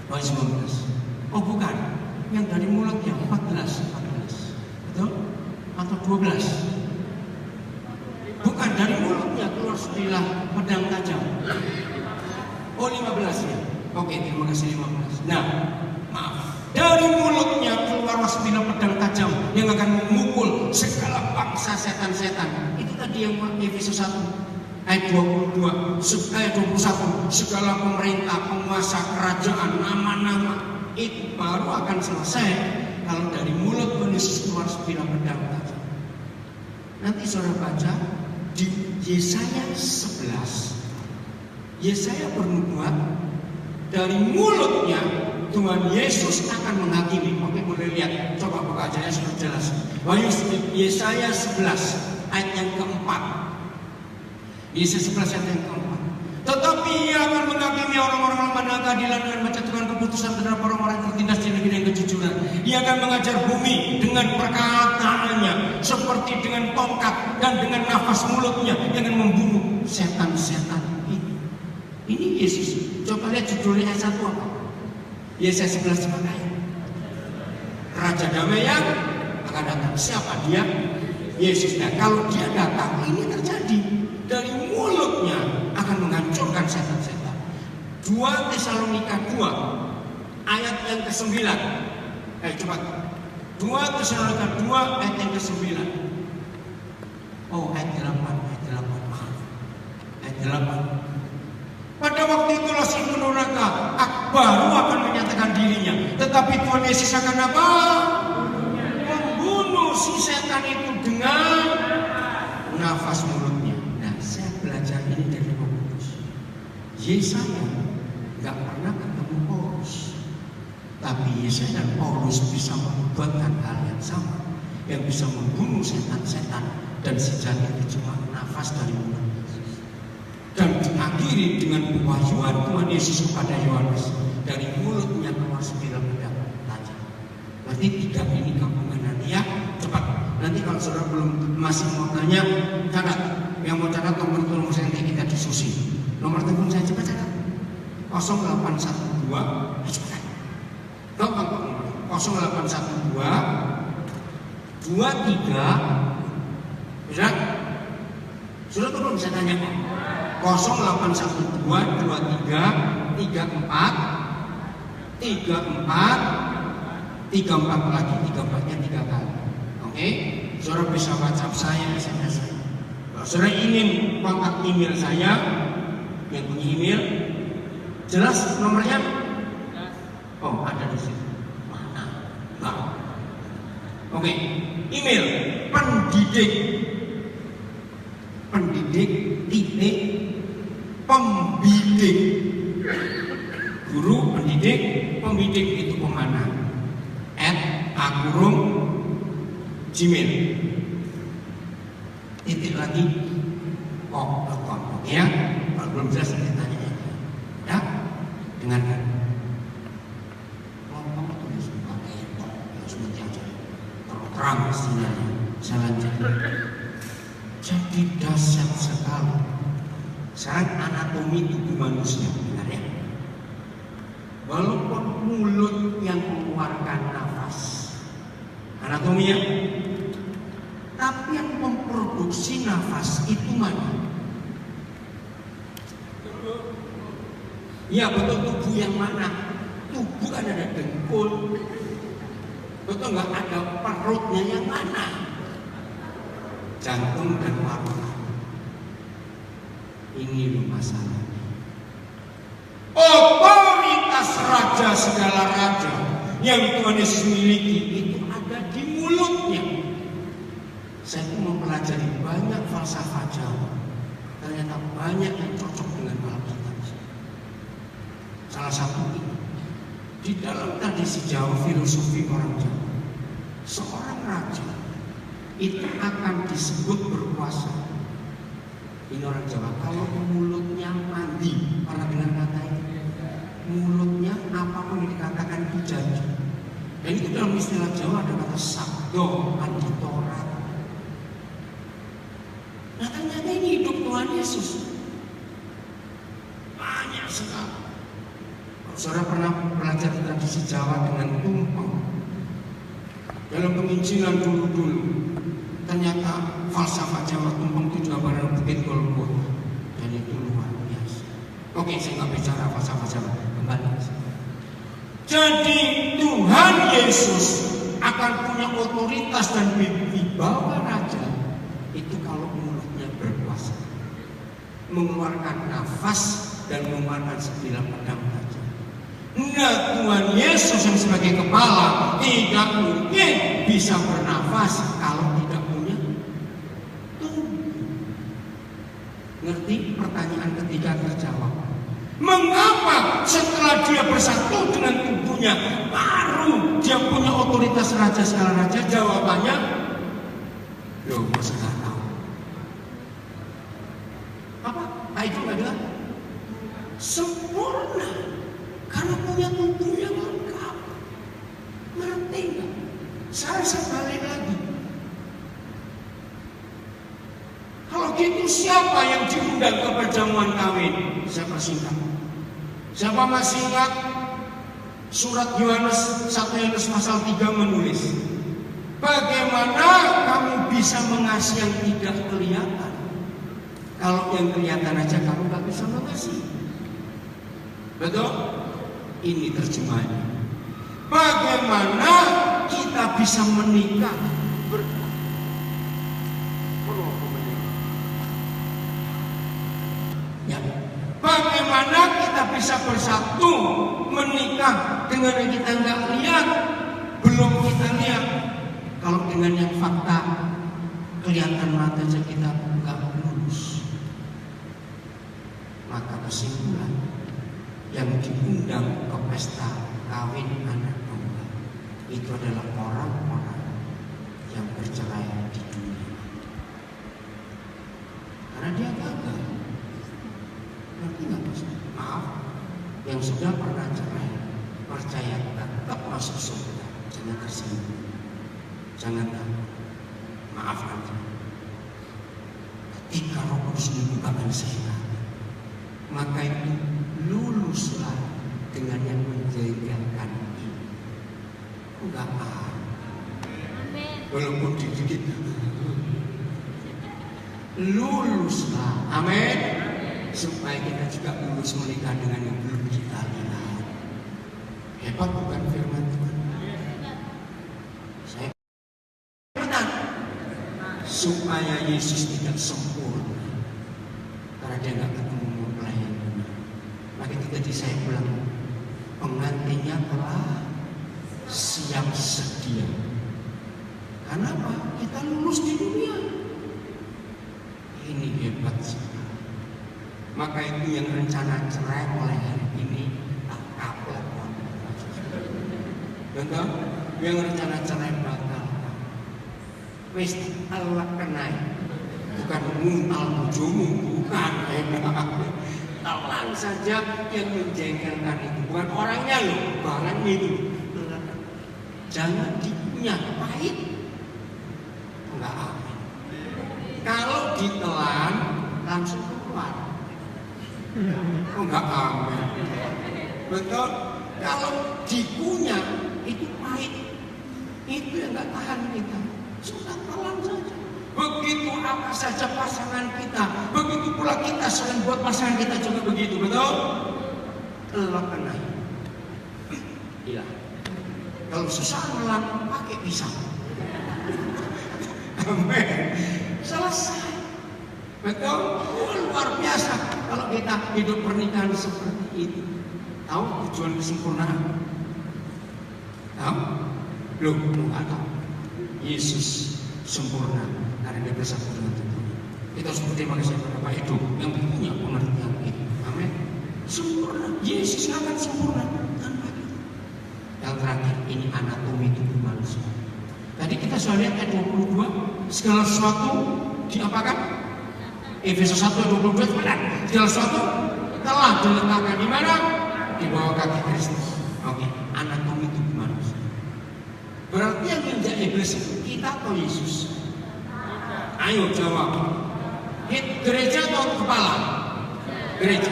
Wahyu 19. Oh bukan, yang dari mulutnya 14. Betul? Atau 12? Bukan, dari mulutnya keluar sebilah pedang tajam. Oh 15 ya. Oke, terima kasih 15. Nah, maaf. Dari mulutnya keluar sebilah pedang tajam yang akan memukul segala bangsa setan-setan. Itu tadi yang Efesus 1 ayat 22, ayat 21. Segala pemerintah, penguasa, kerajaan, nama-nama itu baru akan selesai kalau dari mulut manusia keluar sebilah pedang tajam. Nanti saudara baca di Yesaya 11. Yesaya bernubuat dari mulutnya Tuhan Yesus akan menghakimi. Oke, boleh lihat. Coba buka aja ya, sudah jelas. Wahyu Yesaya 11 ayat yang keempat. Yesaya 11 ayat yang keempat. Tetapi ia akan menghakimi orang-orang lemah keadilan dengan menjatuhkan keputusan terhadap orang-orang yang tertindas di negeri yang kejujuran. Dia akan mengajar bumi dengan perkataannya, seperti dengan tongkat dan dengan nafas mulutnya yang akan membunuh setan-setan itu. Ini Yesus. Coba lihat judulnya ayat 1 apa? Yesaya 11 dipakai. Raja damai yang akan datang. Siapa dia? Yesus. Nah, kalau dia datang, ini terjadi. Dari mulutnya akan menghancurkan setan-setan. 2 Tesalonika 2 ayat yang ke-9. Coba 2 Tesalonika 2 ayat yang ke-9. Oh, ayat 8, maaf. Ayat 8. Pada waktu itulah si penuraka baru akan menyatakan dirinya. Tetapi Tuhan Yesus akan apa? Membunuh si setan itu dengan nafas mulutnya. Nah, saya belajar ini dari Paulus. Yesaya nggak pernah ketemu Paulus, tapi Yesaya dan Paulus bisa membuatkan hal yang sama, yang bisa membunuh setan-setan, dan sejati itu cuma nafas dari mulut Yesus. Dan diakhiri dengan pewahyuan Tuhan Yesus kepada Yohanes, dari mulutnya keluar 9 pedang tajam. Berarti 3 ini gabungan nanti ya. Cepat. Nanti kalau saudara belum masih mau tanya, catat. Yang mau catat nomor telepon saya nanti kita diskusi. Nomor telepon saya cepat catat. 0812 cepat. 0812 23 bisa? Sudah tuh belum bisa tanya kok. 0812 23 34 lagi, 34-nya 3 kali. Oke? Saudara bisa WhatsApp saya, SMS saya. Kalau saudara ingin kontak email saya, yang punya email, jelas nomornya? Oh, ada di situ. Mana? Nah. Oke, email pendidik titik pembidik, guru pendidik pembidik itu kemana? @akurung@gmail titik lagi .com ya. Kalau belum jelas saya tanya ya, dengarkan. Ngomong tulis pakai harus menjadi terang istilahnya. Saya lanjutkan. Jadi dahsyat sekali. Sekarang anatomi tubuh manusia, benar ya? Walaupun mulut yang mengeluarkan nafas, anatominya, tapi yang memproduksi nafas itu mana? Ya betul, tubuh yang mana? Tubuh kan ada dengkul, betul nggak? Ada perutnya yang mana? Jantung dan paru. Ini loh masalahnya. Otoritas raja segala raja yang Tuhan Yesus miliki itu ada di mulutnya. Saya pun mempelajari banyak falsafah Jawa. Ternyata banyak yang cocok dengan Alkitab. Salah satu ini di dalam tradisi Jawa, filosofi orang Jawa, seorang raja itu akan disebut berkuasa. Ini orang Jawa. Kalau mulutnya mandi, pernah dengar kata itu? Mulutnya apapun yang dikatakan itu jadi. Dan itu dalam istilah Jawa ada kata sabdo, aditorat. Nah ternyata ini hidup Tuhan Yesus. Banyak sekali. Saudara pernah belajar tradisi Jawa dengan tumpeng. Dalam penginjilan dulu-dulu, ternyata falsafah Jawa tumpeng itu juga pada Bukit Golgota, dan itu luar biasa. Oke, saya nggak bicara falsafah Jawa, kembali. Jadi Tuhan Yesus akan punya otoritas dan wibawa raja itu kalau mulutnya berkuasa, mengeluarkan nafas dan mengeluarkan 9 pedang tajam. Nah, Tuhan Yesus yang sebagai kepala tidak mungkin bisa bernafas kalau tidak punya tubuh. Ngerti? Pertanyaan ketiga terjawab. Mengapa setelah dia bersatu dengan tubuhnya baru dia punya otoritas raja segala raja? Jawabannya, loh, masa nggak tahu? Apa? Itu adalah sempurna. Karena punya tubuh yang lengkap. Ngerti nggak? Saya balik lagi. Kalau gitu siapa yang diundang ke perjamuan kawin? Saya persingkat. Siapa masih ingat surat Yohanes 1 Yohanes pasal 3 menulis, bagaimana kamu bisa mengasihi yang tidak kelihatan? Kalau yang kelihatan aja kamu gak bisa mengasihi. Betul? Ini terjemahannya. Bagaimana kita bisa menikah? Ya. Bagaimana kita bisa bersatu menikah dengan yang kita nggak lihat, belum kita lihat? Kalau dengan yang fakta kelihatan mata saja kita nggak lulus. Maka kesimpulan, yang diundang ke pesta kawin anak domba itu adalah orang-orang yang bercerai di dunia. Karena dia gagal. Ngerti nggak Mas? Maaf, yang sudah pernah cerai, percaya tetap masuk surga. Jangan tersinggung, jangan takut, maafkan. Ketika Roh Kudus membukakan saya, maka itu luluslah dengan yang menjengkelkan ini. Enggak apa, walaupun dikit, luluslah, amin. Supaya kita juga lulus menikah dengan yang belum kita lihat. Hebat bukan firman Tuhan? Saya benar. Supaya Yesus tidak sempurna, karena dia nggak ketemu mempelai yang benar. Maka itu tadi saya bilang, pengantinnya telah siap sedia. Karena apa? Kita lulus di dunia. Ini hebat sekali. Maka itu yang rencana cerai mulai hari ini tak kapok. Betul? Yang rencana cerai batal. Wis Allah kenai. Bukan muntal bojomu, bukan. Telan saja yang menjengkelkan itu. Bukan orangnya loh, barang itu. Jangan dikunyah, pahit. Enggak amin. Kalau ditelan langsung keluar. Oh enggak amin. Betul? Kalau dikunyah itu pahit. Itu yang enggak tahan kita. Sudah telan saja. Begitu apa saja pasangan kita, begitu pula kita sering buat pasangan kita juga begitu, betul? Allah kenal. Iya. Kalau susah melan pakai pisau. Amin. Selesai. Betul? Luar biasa kalau kita hidup pernikahan seperti itu. Tahu tujuan kesempurnaan? Tahu? Belum tahu. Yesus sempurna karena dia bersatu dengan Tuhan. Kita harus berterima kasih kepada Bapak itu yang punya pengertian itu. Amin. Sempurna. Yesus akan sempurna tanpa kita. Yang terakhir, ini anatomi tubuh manusia. Tadi kita sudah lihat ayat 22, segala sesuatu diapakan? Efesus 1 ayat 22 benar. Segala sesuatu telah diletakkan di mana? Di bawah kaki Kristus. Oke, anatomi tubuh manusia. Berarti yang menjadi iblis itu kita atau Yesus? Ayo jawab. Gereja atau kepala? Gereja.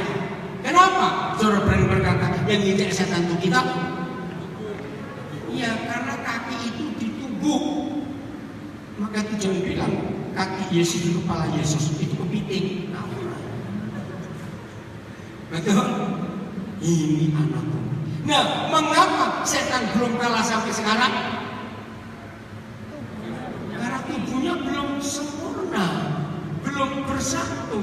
Kenapa? Saudara berani berkata yang menjadi setan itu kita? Iya, karena kaki itu di tubuh. Maka itu jangan bilang kaki Yesus itu kepala Yesus itu kepiting. Betul? Ini anatomi. Nah, mengapa setan belum kalah sampai sekarang? Karena tubuhnya belum sempurna, belum bersatu.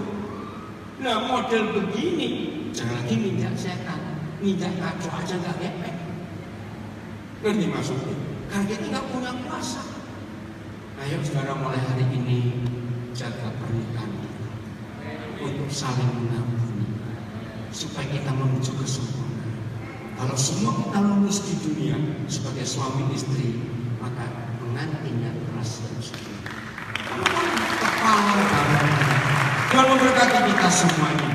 Nah, model begini jangan lagi minjak setan, minjak kacau aja nggak ngepek. Ngerti maksudnya? Karena kita nggak punya kuasa. Ayo saudara mulai hari ini jaga pernikahan kita untuk saling mengampuni supaya kita menuju kesempurnaan. Kalau semua kita lulus di dunia sebagai suami istri, maka pengantinnya telah siap. Kepala Tuhan memberkati kita semuanya.